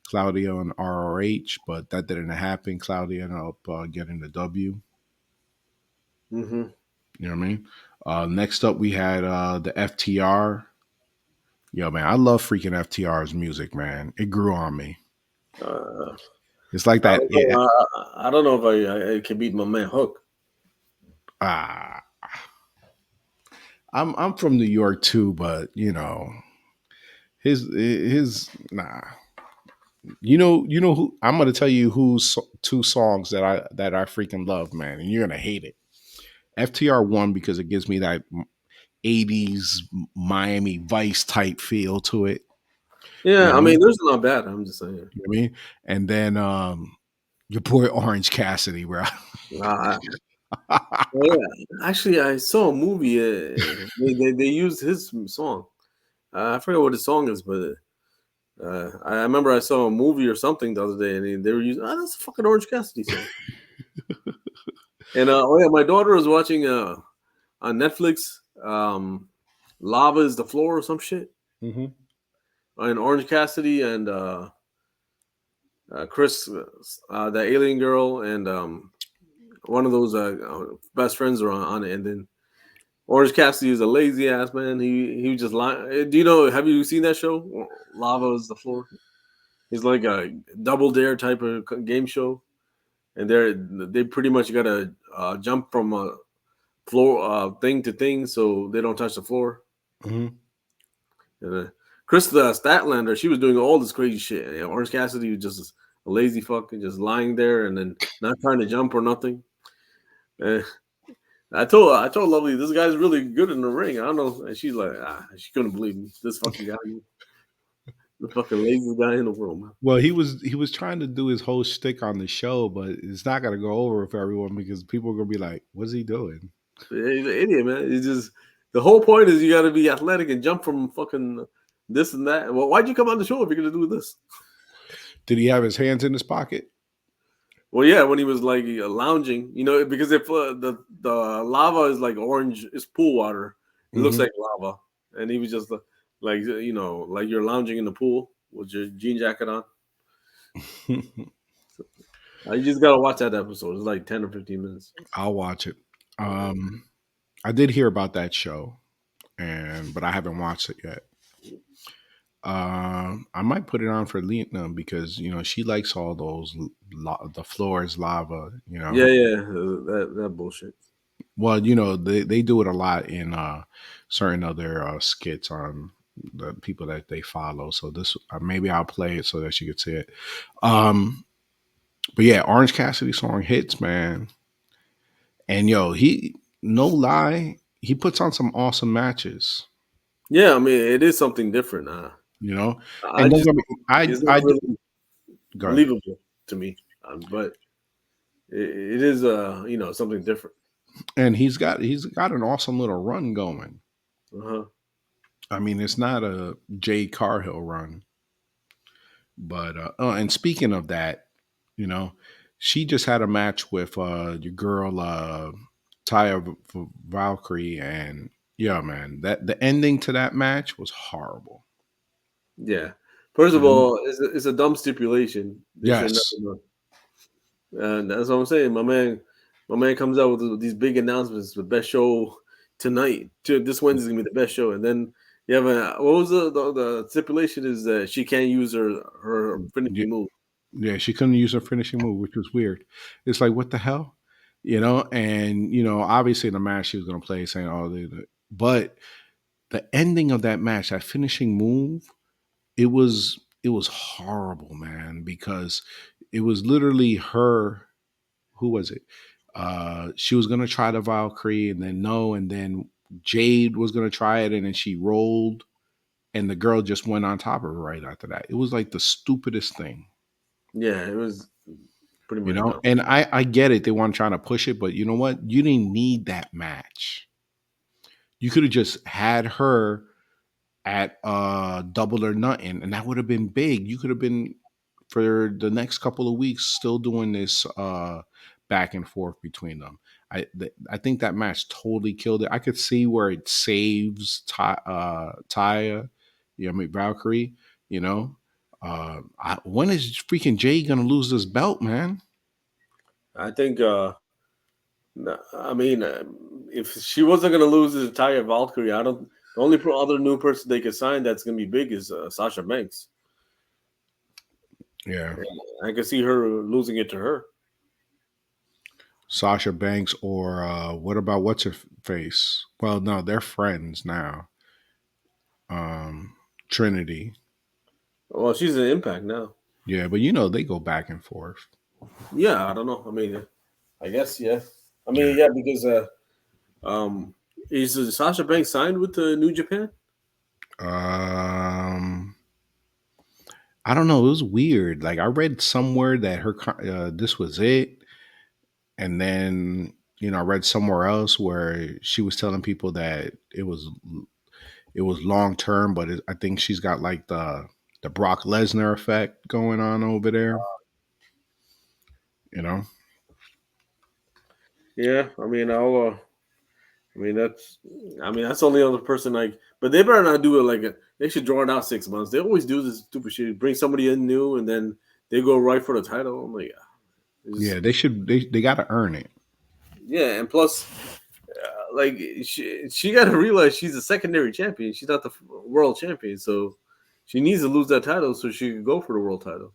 Claudio and RRH, but that didn't happen. Claudio ended up getting the W. Mm-hmm. You know what I mean? Next up, we had the FTR. Yo, man, I love freaking FTR's music, man. It grew on me. Uh, It's like I that. don't know. I don't know if I can beat my man Hook. Ah, I'm from New York too, but his nah. Who I'm gonna tell you who's two songs that I freaking love, man, and you're gonna hate it. FTR one because it gives me that '80s Miami Vice type feel to it. You Yeah, know I what I mean, mean? there's not bad. I'm just saying. You know what I mean? And then your boy Orange Cassidy, bro. Uh, well, yeah, actually, I saw a movie. They used his song. I forget what the song is, but I remember I saw a movie or something the other day, and they were using. Oh, that's a fucking Orange Cassidy song. And oh yeah, my daughter was watching on Netflix. Lava is the floor or some shit. hmm And Orange Cassidy and Chris, the alien girl, and one of those best friends are on it. And then Orange Cassidy is a lazy ass man. He was just lying. Do you know? Have you seen that show? Lava is the floor. It's like a double dare type of game show. and they pretty much got to jump from a floor thing to thing so they don't touch the floor. Hmm. And Krista Statlander, she was doing all this crazy shit. And Orange Cassidy was just a lazy fucking just lying there and then not trying to jump or nothing. And I told Lovely this guy's really good in the ring. I don't know, and she's like, she couldn't believe me. This fucking guy, the fucking laziest guy in the world, man. Well, he was trying to do his whole shtick on the show, but it's not gonna go over for everyone because people are gonna be like, "What's he doing?" He's an idiot, man. It's just the whole point is you got to be athletic and jump from fucking this and that. Well, why'd you come on the show if you're gonna do this? Did he have his hands in his pocket? Well, yeah, when he was like lounging, because if the lava is like orange, it's pool water. It looks Hmm. like lava, and he was just like like you're lounging in the pool with your jean jacket on. You just gotta watch that episode. It's like 10 or 15 minutes. I'll watch it. I did hear about that show, but I haven't watched it yet. I might put it on for Lena because she likes all those the floor is lava. Yeah, yeah, that bullshit. Well, they do it a lot in certain other skits on the people that they follow. So this maybe I'll play it so that you could see it. Um, but yeah, Orange Cassidy song hits, man. And he no lie, he puts on some awesome matches. Yeah, I mean it is something different. You know, I and don't just get me, it's not I do. really Go ahead. believable to me, but it is something different. And he's got an awesome little run going. Uh-huh. I mean, it's not a Jay Carhill run, but oh, and speaking of that, you know, she just had a match with your girl Taya Valkyrie, and yeah, man, that the ending to that match was horrible. Yeah. First You of know? all, it's a dumb stipulation. They should never Yes, know. And that's what I'm saying. My man comes out with these big announcements. The best show tonight. This Wednesday's gonna be the best show. And then you have what was the stipulation is that she can't use her yeah, finishing move. yeah, she couldn't use her finishing move, which was weird. It's like, what the hell, And obviously in the match she was going to play, saying, "Oh," but the ending of that match, that finishing move, it was horrible, man, because it was literally her. Who was it? She was gonna try the Valkyrie and then no, and then Jade was gonna try it and then she rolled and the girl just went on top of her right after that. It was like the stupidest thing, Yeah, it was pretty much dumb. And I get it, they weren't trying to push it, but you know what? You didn't need that match. You could have just had her at Double or Nothing, and that would have been big. You could have been for the next couple of weeks still doing this back and forth between them. I think that match totally killed it. I could see where it saves Taya, I mean Valkyrie. You know, when is freaking Jay gonna lose this belt, man? I think. I mean, if she wasn't gonna lose the entire Valkyrie, I don't. The only other new person they could sign that's gonna be big is Sasha Banks. Yeah, I can see her losing it to her. Sasha Banks or what about what's her face? Well, no, they're friends now. Trinity. Well, she's an Impact now. Yeah, but they go back and forth. Yeah, I don't know. I mean, I guess yeah. I Yeah. mean, yeah, because um, is Sasha Banks signed with New Japan? Um, I don't know. It was weird. Like I read somewhere that this was it, and then I read somewhere else where she was telling people that it was long term, but I think she's got like the Brock Lesnar effect going on over there. You know. Yeah, I mean, I mean, that's the only other person like. But they better not do it like they should draw it out 6 months. They always do this stupid shit. Bring somebody in new, and then they go right for the title. I'm like, Yeah, they should. They got to earn it. yeah, and plus, like she got to realize she's a secondary champion. She's not the world champion, so she needs to lose that title so she can go for the world title.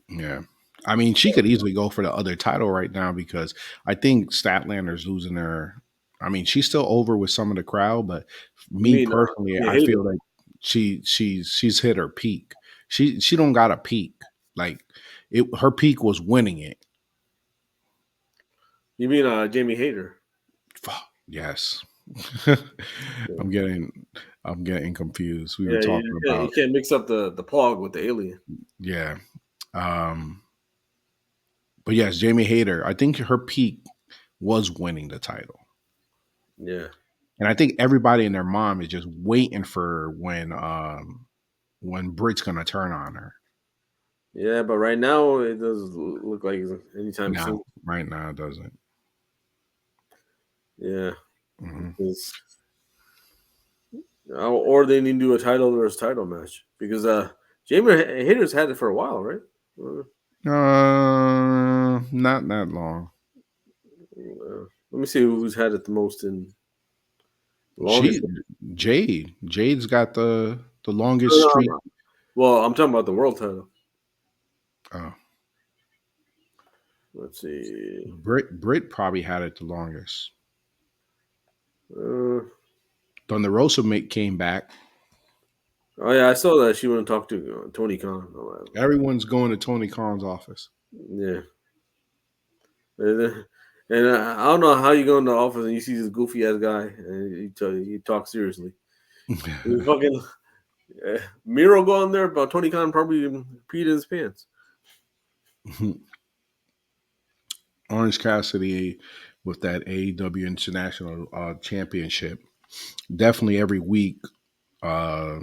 Yeah. I mean, she could easily go for the other title right now because I think Statlander's losing her. I mean, she's still over with some of the crowd, but You me mean personally, yeah, I Hater? feel like she's hit her peak. She don't got a peak. Like her peak was winning it. You mean Jamie Hater? Yes. Yeah, I'm getting I'm getting confused. We were yeah. talking You about can't mix up the Pog with the alien. yeah. Um but yes, Jamie Hayter, I think her peak was winning the title. Yeah, And I think everybody and their mom is just waiting for when Brit's gonna turn on her. yeah. But right now, it doesn't look like it's anytime No, soon. right now it doesn't. Yeah, Hmm. because or they need to do a title versus title match because Jamie Hater's had it for a while, right? Not that long. Let me see who's had it the most in longest. She Jade's got the No, longest no, streak. no. Well, I'm talking about the world title. Oh, Let's see. Brit probably had it the longest. Uh, Thunder Rosa came back. oh yeah, I saw that she went and talked to Tony Khan. Everyone's going to Tony Khan's office. Yeah, and I don't know how you go in the office and you see this goofy ass guy and you talk seriously. You fucking Miro go in there, but Tony Khan probably peed in his pants. Orange Cassidy with that AEW International Championship. Definitely every week uh,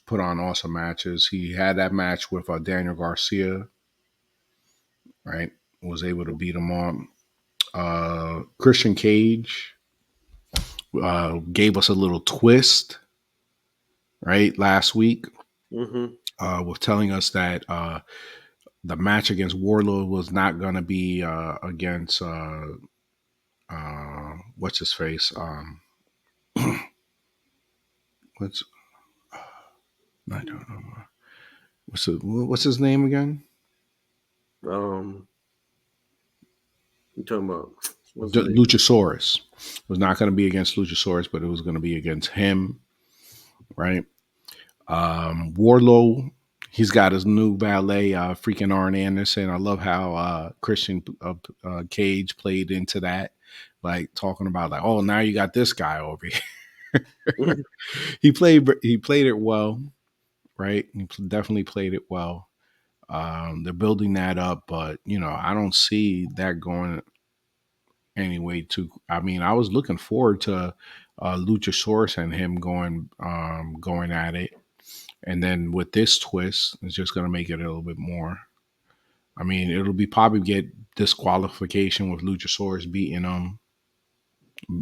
put on awesome matches. He had that match with Daniel Garcia, right? Was able to beat him on. Christian Cage gave us a little twist, right, last week Mm-hmm. with telling us that the match against Warlord was not going to be against what's his face? What's I don't know. What's his name again? Um, you talking about what's his name? Luchasaurus. It was not going to be against Luchasaurus, but it was going to be against him, right? Warlow, he's got his new valet, freaking Arn Anderson. I love how Christian Cage played into that, like talking about like, oh, now you got this guy over here. He played it well, right? He definitely played it well. They're building that up, but I don't see that going anyway. I mean, I was looking forward to Luchasaurus and him going at it, and then with this twist, it's just going to make it a little bit more. I mean, it'll be probably get disqualification with Luchasaurus beating him,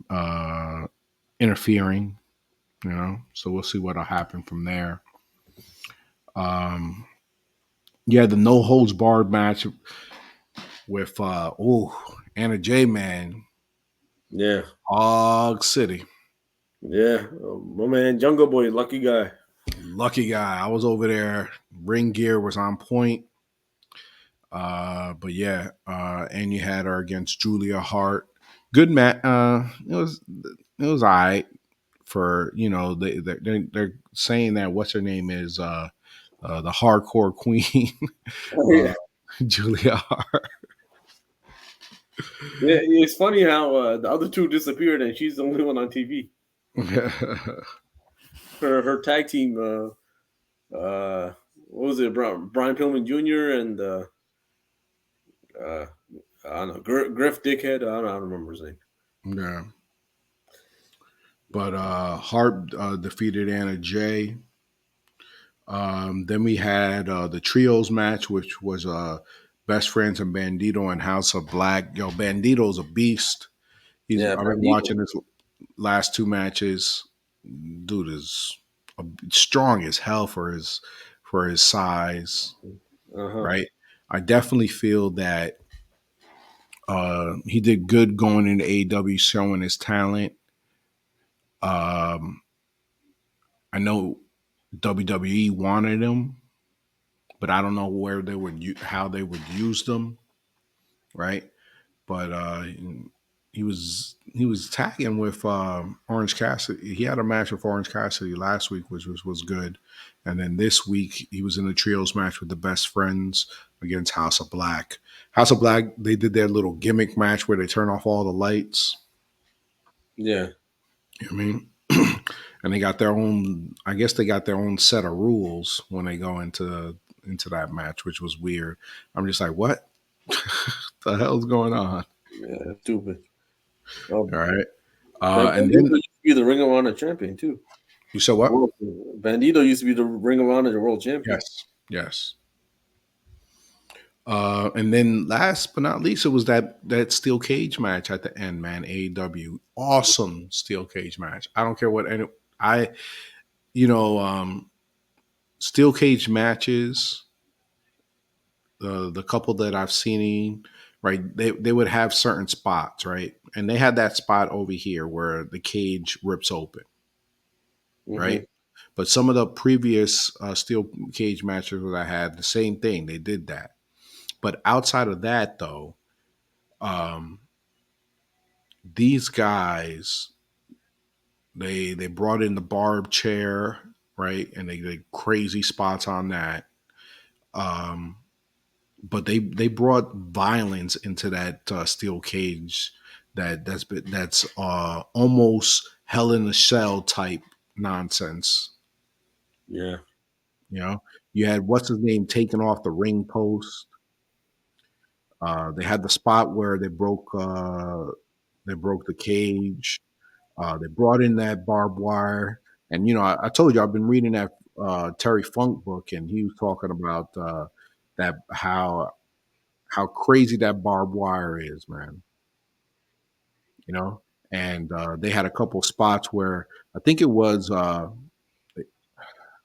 uh, interfering. So we'll see what'll happen from there. Um, yeah, the no holds barred match with Anna J Man, Yeah, Hog City. yeah. My man, Jungle Boy, lucky guy. Lucky guy. I was over there. Ring gear was on point. But yeah, and you had her against Julia Hart. Good match. It was all right for they're saying that what's her name is the hardcore queen, uh, Yeah, Julia Hart. it's funny how the other two disappeared and she's the only one on TV. Her tag team, what was it? Brian Pillman Jr. and uh, I don't know, Griff Dickhead. I don't remember his name. Yeah, but Hart defeated Anna Jay. Then we had the trios match, which was Best Friends and Bandito and House of Black. Yo, Bandito's a beast. Yeah, I've been Bandito. watching his last two matches. Dude is strong as hell for his size, Uh huh. right? I definitely feel that he did good going into AEW, showing his talent. Um, I know WWE wanted him, but I don't know where they would how they would use them, right? But he was tagging with Orange Cassidy. He had a match with Orange Cassidy last week, which was good, and then this week he was in a trios match with the Best Friends against House of Black. House of Black, they did their little gimmick match where they turn off all the lights. Yeah. You know what I mean? And they got their own. I guess they got their own set of rules when they go into that match, which was weird. I'm just like, what the hell's going on? Yeah, stupid. All right. Man, And Bandito then used to be the Ring of Honor champion too. you said what? Bandito used to be the Ring of Honor world champion. Yes. Yes. And then last but not least, it was that steel cage match at the end, man. AEW, awesome steel cage match. I don't care what any I you know steel cage matches. The couple that I've seen, right? They would have certain spots, right? And they had that spot over here where the cage rips open, Hmm. right? But some of the previous steel cage matches that I had, the same thing. They did that. But outside of that, though, um, these guys they brought in the barb chair, right? And they did crazy spots on that. Um, but they brought violence into that steel cage that's almost Hell in a Cell type nonsense. Yeah. You know, you had what's his name taking off the ring post. They had the spot where they broke the cage. They brought in that barbed wire, and I told you I've been reading that Terry Funk book, and he was talking about that how crazy that barbed wire is, man. You know, and they had a couple spots where I think it was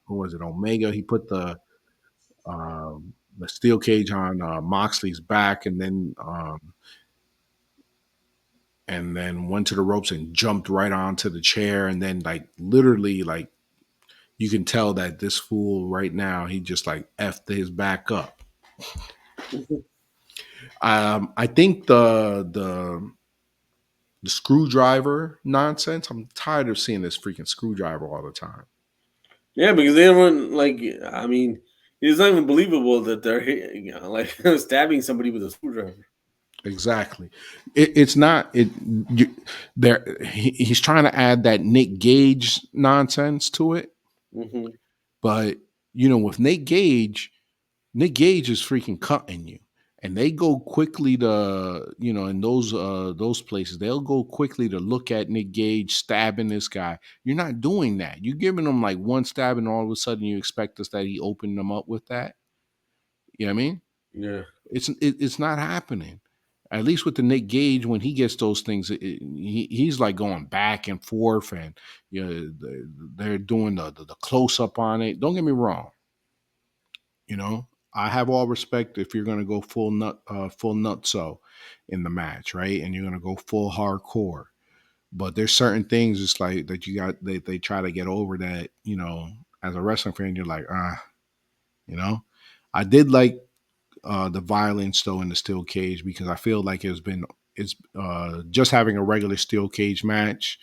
who was it, Omega? He put the steel cage on Moxley's back, and then went to the ropes and jumped right onto the chair, and then like literally like you can tell that this fool right now he just like effed his back up. I think the screwdriver nonsense. I'm tired of seeing this freaking screwdriver all the time. Yeah, because they don't like. I mean, it's not even believable that they're like stabbing somebody with a screwdriver. Exactly. It's not. He's trying to add that Nick Gage nonsense to it, Hmm. but with Nick Gage is freaking cutting you, and they go quickly to in those places. They'll go quickly to look at Nick Gage stabbing this guy. You're not doing that. You're giving him like one stab, and all of a sudden you expect us that he opened them up with that. You know what I mean? Yeah. It's not happening. At least with the Nick Gage, when he gets those things, he's like going back and forth, and they're doing the close up on it. Don't get me wrong. You know, I have all respect if you're going to go full nutso in the match, right? And you're going to go full hardcore. But there's certain things it's like that you got they try to get over that, as a wrestling fan, you're like, you know. I did like the violence though in the steel cage because I feel like it's just having a regular steel cage match.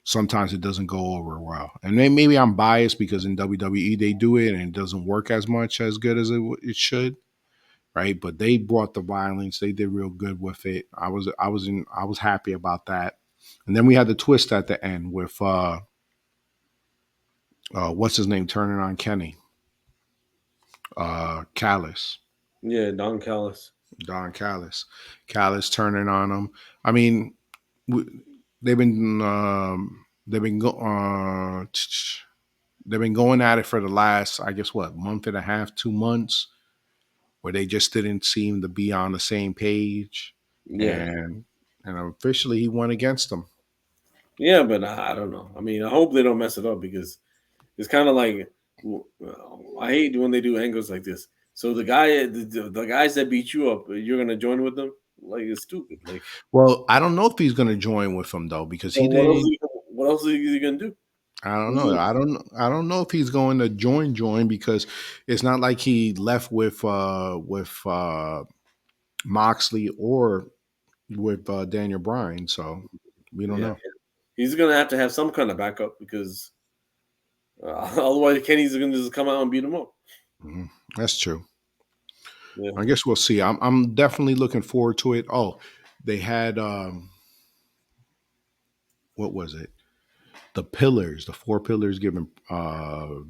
Sometimes it doesn't go over well, and maybe I'm biased because in WWE they do it and it doesn't work as much as good as it should, right? But they brought the violence; they did real good with it. I was happy about that, and then we had the twist at the end with what's his name turning on Kenny, Callis. Yeah. Don Callis. Don Callis turning on him. I mean, w- they've been they've been go, they've been going at it for the last, I guess, what, month and a half, 2 months, where they just didn't seem to be on the same page, Yeah. and officially he went against them. Yeah, but I don't know. I mean, I hope they don't mess it up because it's kind of like I hate when they do angles like this. So the guys that beat you up, you're gonna join with them? Like it's stupid. Like Well, I don't know if he's going to join with them though because so he didn't. what else is he gonna do? I don't know. I don't know if he's going to join because it's not like he left with Moxley or with Daniel Bryan. So we don't Yeah, know. he's gonna have to have some kind of backup because otherwise Kenny's gonna just come out and beat him up. Mhm. That's true. Yeah, I guess we'll see. I'm definitely looking forward to it. Oh, they had what was it? The pillars, the four pillars giving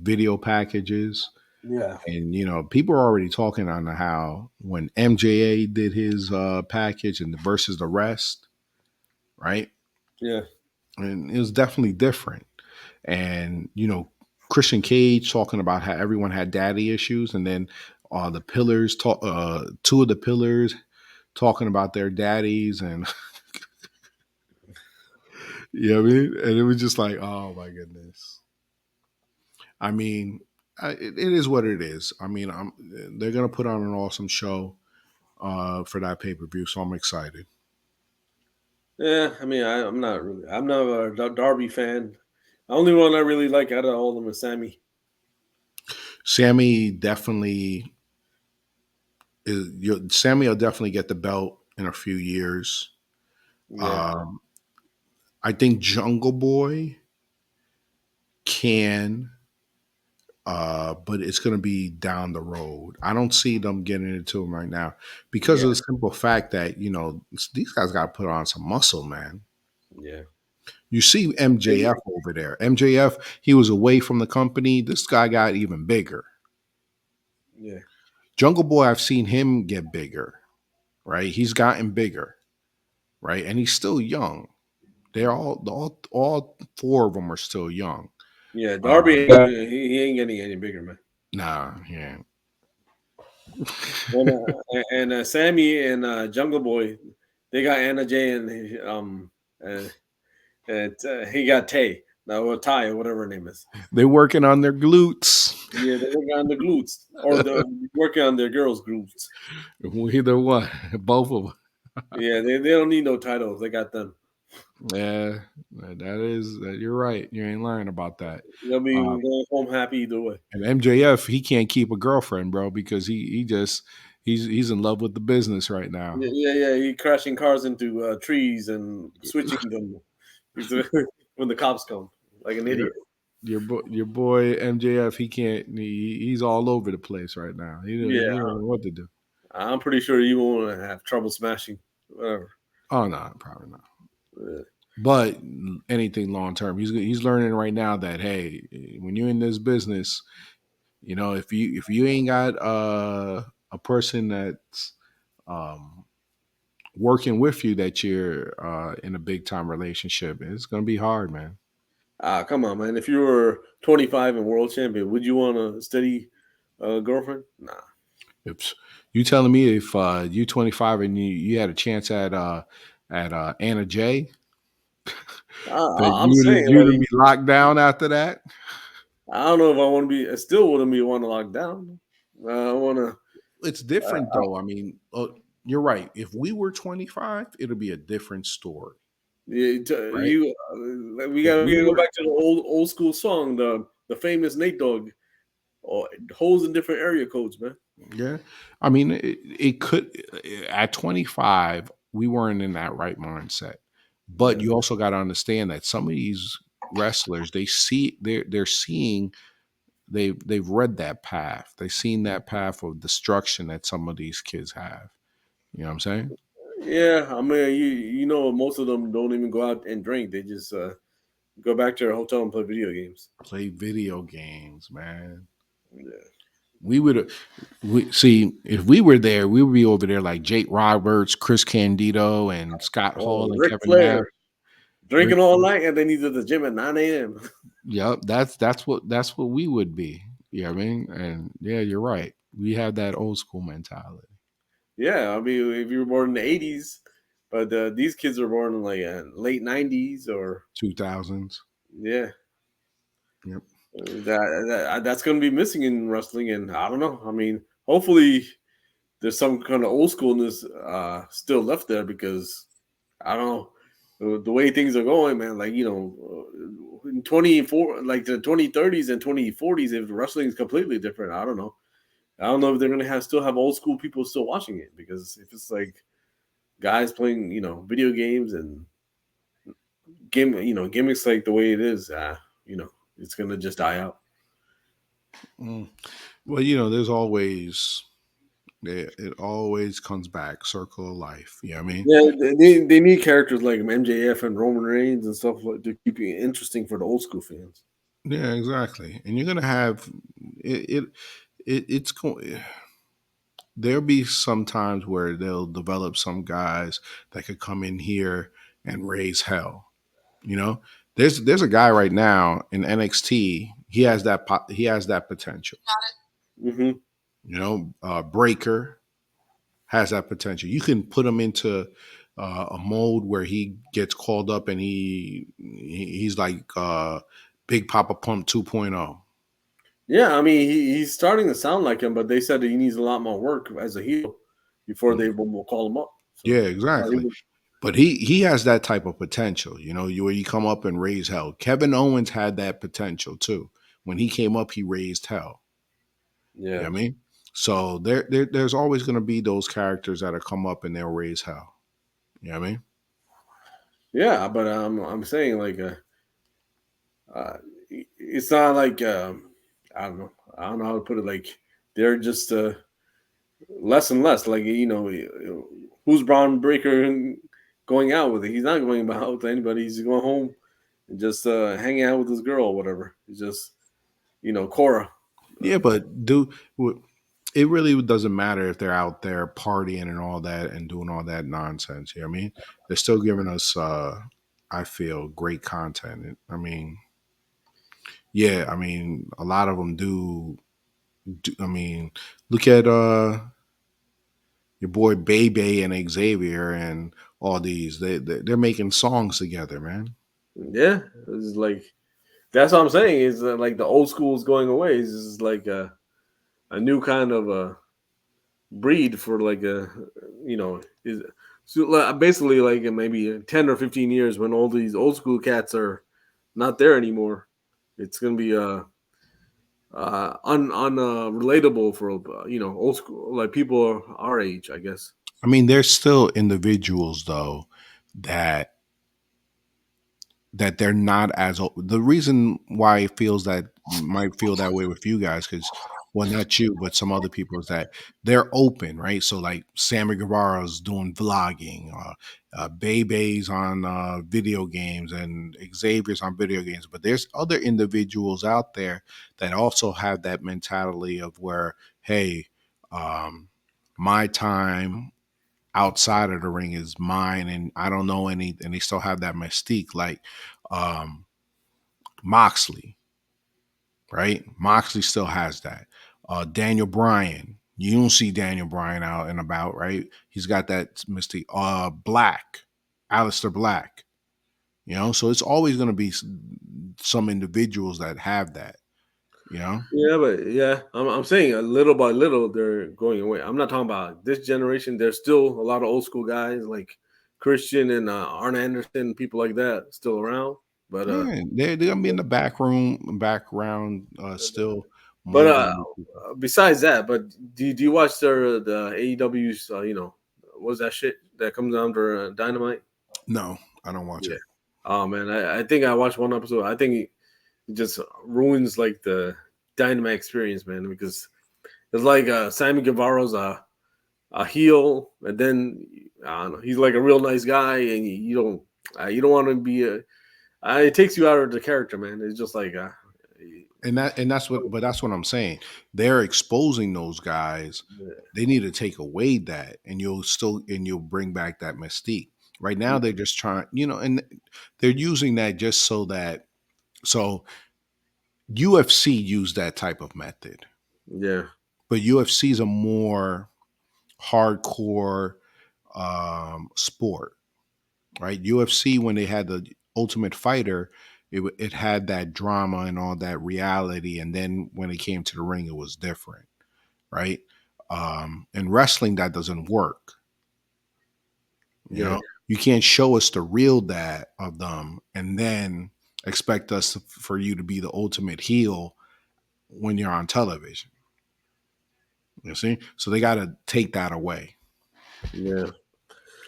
video packages. yeah, And people are already talking on how when MJA did his package and versus the rest, right? yeah, And it was definitely different. And Christian Cage talking about how everyone had daddy issues, and then the pillars talk, two of the pillars talking about their daddies, and you know what I mean. And it was just like, oh my goodness. I mean, it is what it is. I mean, they're gonna put on an awesome show for that pay per view, so I'm excited. yeah. I mean, I'm not a Darby fan. The only one I really like out of all of them is Sammy. Sammy definitely Sammy will definitely get the belt in a few years. Yeah, Um, I think Jungle Boy can, but it's going to be down the road. I don't see them getting into him right now because of yeah, the simple fact that these guys got to put on some muscle, man. yeah, You see MJF over there. MJF, he was away from the company. This guy got even bigger. yeah, Jungle Boy, I've seen him get bigger, right? He's gotten bigger, right? And he's still young. They're all four of them are still young. yeah. Um, Darby, he ain't getting any bigger, man. nah, yeah. And Sammy and Jungle Boy, they got Anna Jay uh, he got Tay, no, or Ty, or whatever her name is. They're working on their glutes. Yeah, they're working on the glutes, or the working on their girls' glutes. Either one, both of them. Yeah, they don't need no titles. They got them. Yeah, you're right. You ain't lying about that. They'll be Um, going home happy either way. and MJF, he can't keep a girlfriend, bro, because he just he's in love with the business right now. Yeah, yeah, yeah. He crashing cars into trees and switching them when the cops come, like an Your idiot. your boy MJF, he can't. He's all over the place right now. Yeah, He don't know what to do. I'm pretty sure you won't have trouble smashing. Whatever. Oh no, probably not. Yeah. But anything long term, he's learning right now that hey, when you're in this business, if you ain't got a person that's um, working with you that you're in a big time relationship, it's gonna be hard, man. Ah, come on, man. If you were 25 and world champion, would you want a steady girlfriend? Nah. If you telling me if you 25 and you had a chance at Anna J, that I'm saying, you'd like, be locked down after that. I don't know if I want to be. I still wouldn't be want to lock down. I want to. It's different though. I mean, you're right. If we were 25, it'll be a different story, right? If We we gotta go were, back to the old school song, the famous Nate Dogg, or holes in different area codes, man. yeah. I mean, it could at 25, we weren't in that right mindset. But Yeah, you also got to understand that some of these wrestlers, they're seeing they've read that path. They've seen that path of destruction that some of these kids have. You know what I'm saying? yeah. I mean, you know, most of them don't even go out and drink. They just go back to their hotel and play video games. Play video games, man. Yeah. We would we see if we were there, we would be over there like Jake Roberts, Chris Candido, and Scott Hall Oh, and Ric Kevin Nash. Flair Rick, drinking all night and then he's at the gym at 9 a.m. yep, that's what we would be. You know what I mean? And yeah, you're right. We have that old school mentality. Yeah, I mean, if you were born in the '80s, but these kids are born in like late '90s or 2000s. yeah, Yep. that's going to be missing in wrestling. And I don't know. I mean, hopefully there's some kind of old schoolness still left there because I don't know. the way things are going, man. Like in 24, like the 2030s and 2040s, if wrestling is completely different, I don't know. I don't know if they're gonna have still have old school people still watching it because if it's like guys playing, video games and gimmicks like the way it is, you know, it's gonna just die out. Mm. Well, there's always it always comes back, circle of life. You know what I mean? Yeah, they need characters like MJF and Roman Reigns and stuff like to keep it interesting for the old school fans. Yeah, exactly. And you're gonna have it. It's going. There'll be some times where they'll develop some guys that could come in here and raise hell. You know, there's a guy right now in NXT. He has that potential. Hmm. Breaker has that potential. You can put him into a mode where he gets called up and he's like Big Papa Pump 2.0. Yeah, I mean he's starting to sound like him, but they said that he needs a lot more work as a heel before they will call him up. Yeah, So exactly. But he has that type of potential, where you come up and raise hell. Kevin Owens had that potential too. When he came up, he raised hell. You yeah, know what I mean? So there's always going to be those characters that'll come up and they'll raise hell. You know what I mean? yeah, but I'm saying like uh, it's not like I don't know, I don't know how to put it. Like they're just less and less. Like who's Braun Breaker going out with? He's not going out with anybody. He's going home and just hanging out with his girl or whatever. It's just Cora. Yeah, but it really doesn't matter if they're out there partying and all that and doing all that nonsense. You know what I mean? They're still giving us, I feel, great content. I mean, yeah, I mean, a lot of them do. I mean, look at your boy Bebe and Xavier and all these. They're making songs together, man. Yeah, it's like that's what I'm saying. Is like the old school is going away. It's just like a new kind of breed for like is so basically like maybe 10 or 15 years when all these old school cats are not there anymore. It's gonna be relatable for old school like people our age, I guess. I mean, there's still individuals though that they're not as the reason why it feels that might feel that way with you guys because well not you but some other people is that they're open, right? So like Sammy Guevara's doing vlogging, Bebe's on video games, and Xavier's on video games, but there's other individuals out there that also have that mentality of where, hey, um, my time outside of the ring is mine and I don't know any, and they still have that mystique like um Moxley, right? Moxley still has that. Daniel Bryan, you don't see Daniel Bryan out and about, right? He's got that mystique. Black, Alistair Black, so it's always going to be some individuals that have that, you know? Yeah, but yeah, I'm saying a little by little they're going away. I'm not talking about this generation. There's still a lot of old school guys like Christian and Arn Anderson, people like that still around. But Yeah, they're gonna be in the background, still but more than people. besides that, but do you watch the AEW's what's that shit that comes under Dynamite? No, I don't watch Yeah. it. Oh man, I think I watched one episode. I think it just ruins like the Dynamite experience, man, because it's like Sammy Guevara's a heel, and then I don't know, he's like a real nice guy, and you don't want to be a. It takes you out of the character, man. It's just like That's what I'm saying. They're exposing those guys. They need to take away that, and you'll bring back that mystique. Right now, they're just trying, and they're using that just so that so UFC use that type of method, yeah, but UFC is a more hardcore sport, right? UFC when they had the Ultimate Fighter, it had that drama and all that reality, and then when it came to the ring, it was different, right? In wrestling, that doesn't work, you yeah, know. You can't show us the real dad of them and then expect us for you to be the ultimate heel when you're on television. You see, so they got to take that away. Yeah.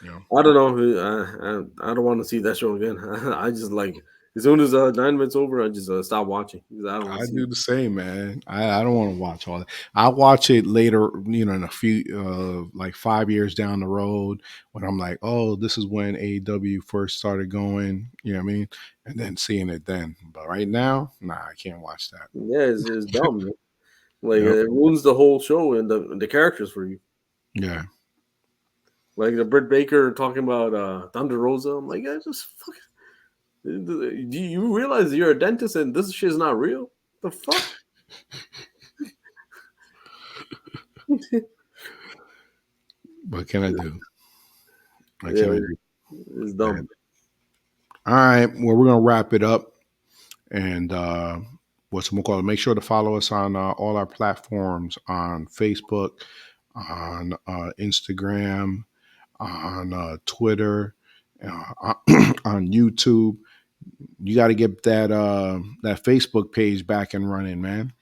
You know, I don't know. I don't want to see that show again. I just like as soon as 9 minutes over, I just stop watching because I don't want I to see do it. the same, man. I don't want to watch all that. I'll watch it later, in a few, like 5 years down the road when I'm like, oh, this is when AEW first started going. You know what I mean? And then seeing it then. But right now, nah, I can't watch that. Yeah, it's dumb. Man. Like Yep. it ruins the whole show and the characters for you. Yeah. Like the Britt Baker talking about Thunder Rosa. I'm like, yeah, just fuck. Do you realize you're a dentist and this shit is not real? The fuck? What can I do? What can Yeah, I do? it's dumb. Man. All right. Well, we're gonna wrap it up. And what's we'll call it? Make sure to follow us on all our platforms on Facebook, on Instagram, on Twitter, on YouTube. You got to get that Facebook page back and running, man.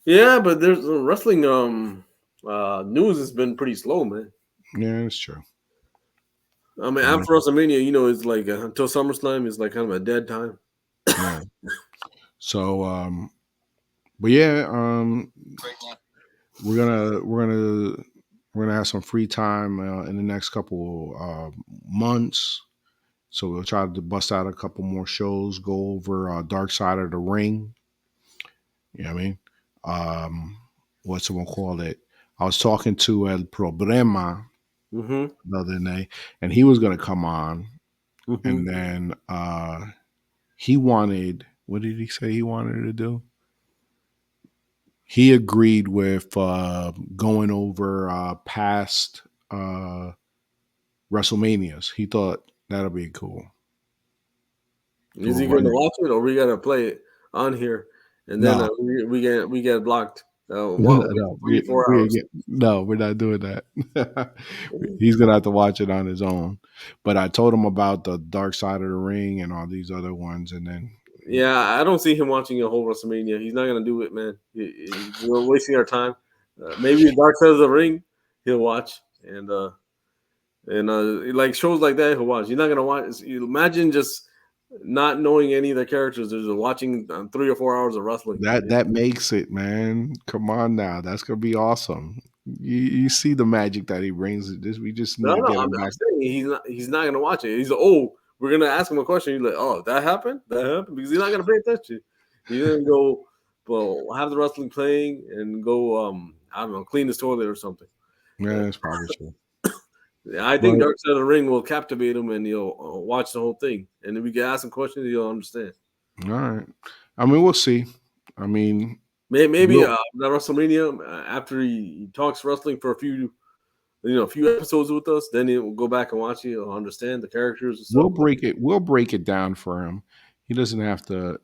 Yeah, but there's wrestling news has been pretty slow, man. Yeah, it's true. I mean, Yeah, after WrestleMania, it's like until SummerSlam is like kind of a dead time. yeah. So, but yeah, we're gonna we're gonna we're gonna have some free time in the next couple months. So we'll try to bust out a couple more shows, go over Dark Side of the Ring. You know what I mean? What's someone call it? I was talking to El Problema Mm-hmm. the other day, and he was going to come on, Mm-hmm. and then he wanted. What did he say he wanted to do? He agreed with going over past WrestleManias. He thought that'll be cool. So Is he we'll going run to it. watch it, or we gotta play it on here, and then No, we get blocked? What, no, 3 4 hours? no, we're not doing that. He's gonna have to watch it on his own. But I told him about the Dark Side of the Ring and all these other ones, and then Yeah, I don't see him watching a whole WrestleMania. He's not gonna do it, man. We're wasting our time. Maybe Dark Side of the Ring, he'll watch, and like shows like that, he'll watch. You're not gonna watch. Imagine just not knowing any of the characters. Just watching 3 or 4 hours of wrestling. that makes it, man. Come on now, that's gonna be awesome. You see the magic that he brings. This we just need No, to no, get I'm him back. saying he's not gonna watch it. He's like, oh, we're gonna ask him a question. He's like, oh, that happened, because he's not gonna pay attention. He's gonna go, well, have the wrestling playing and go, I don't know, clean his toilet or something. Yeah, that's probably true. Yeah, I think But Dark Side of the Ring will captivate him and he'll watch the whole thing. And if we can ask him questions, he'll understand. all right, I mean, we'll see. I mean, Maybe we'll the WrestleMania after he talks wrestling for a few episodes with us, then he'll go back and watch it. He'll understand the characters and stuff. we'll break it down for him. He doesn't have to.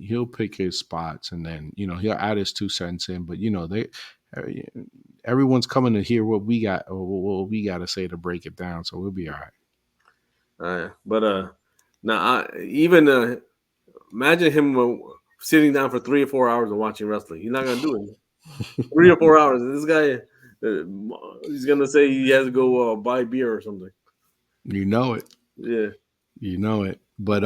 He'll pick his spots, and then he'll add his 2 cents in. But they, uh, everyone's coming to hear what we got or what we got to say to break it down. So we'll be all right. But now even imagine him sitting down for 3 or 4 hours and watching wrestling. He's not gonna do it. 3 or 4 hours. This guy, he's gonna say he has to go buy beer or something. You know it. Yeah. You know it. But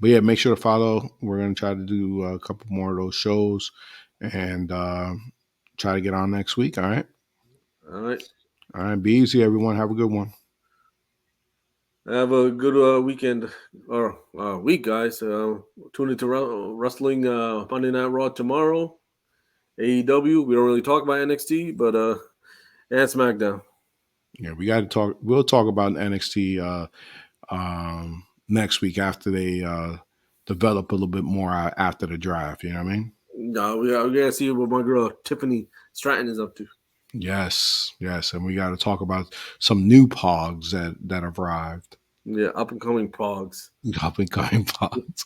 yeah, make sure to follow. We're gonna try to do a couple more of those shows, and try to get on next week. All right. All right. All right. Be easy, everyone. Have a good one. Have a good weekend or week, guys. Tune into wrestling Monday Night Raw tomorrow. AEW. We don't really talk about NXT, but and SmackDown. Yeah, we got to talk. We'll talk about NXT next week after they develop a little bit more after the draft. You know what I mean? No, we gotta see what my girl Tiffany Stratton is up to. Yes, yes, and we got to talk about some new pogs that have arrived. Yeah, up and coming pogs. Up and coming pogs.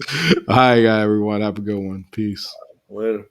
All right, everyone. Have a good one. Peace. Later.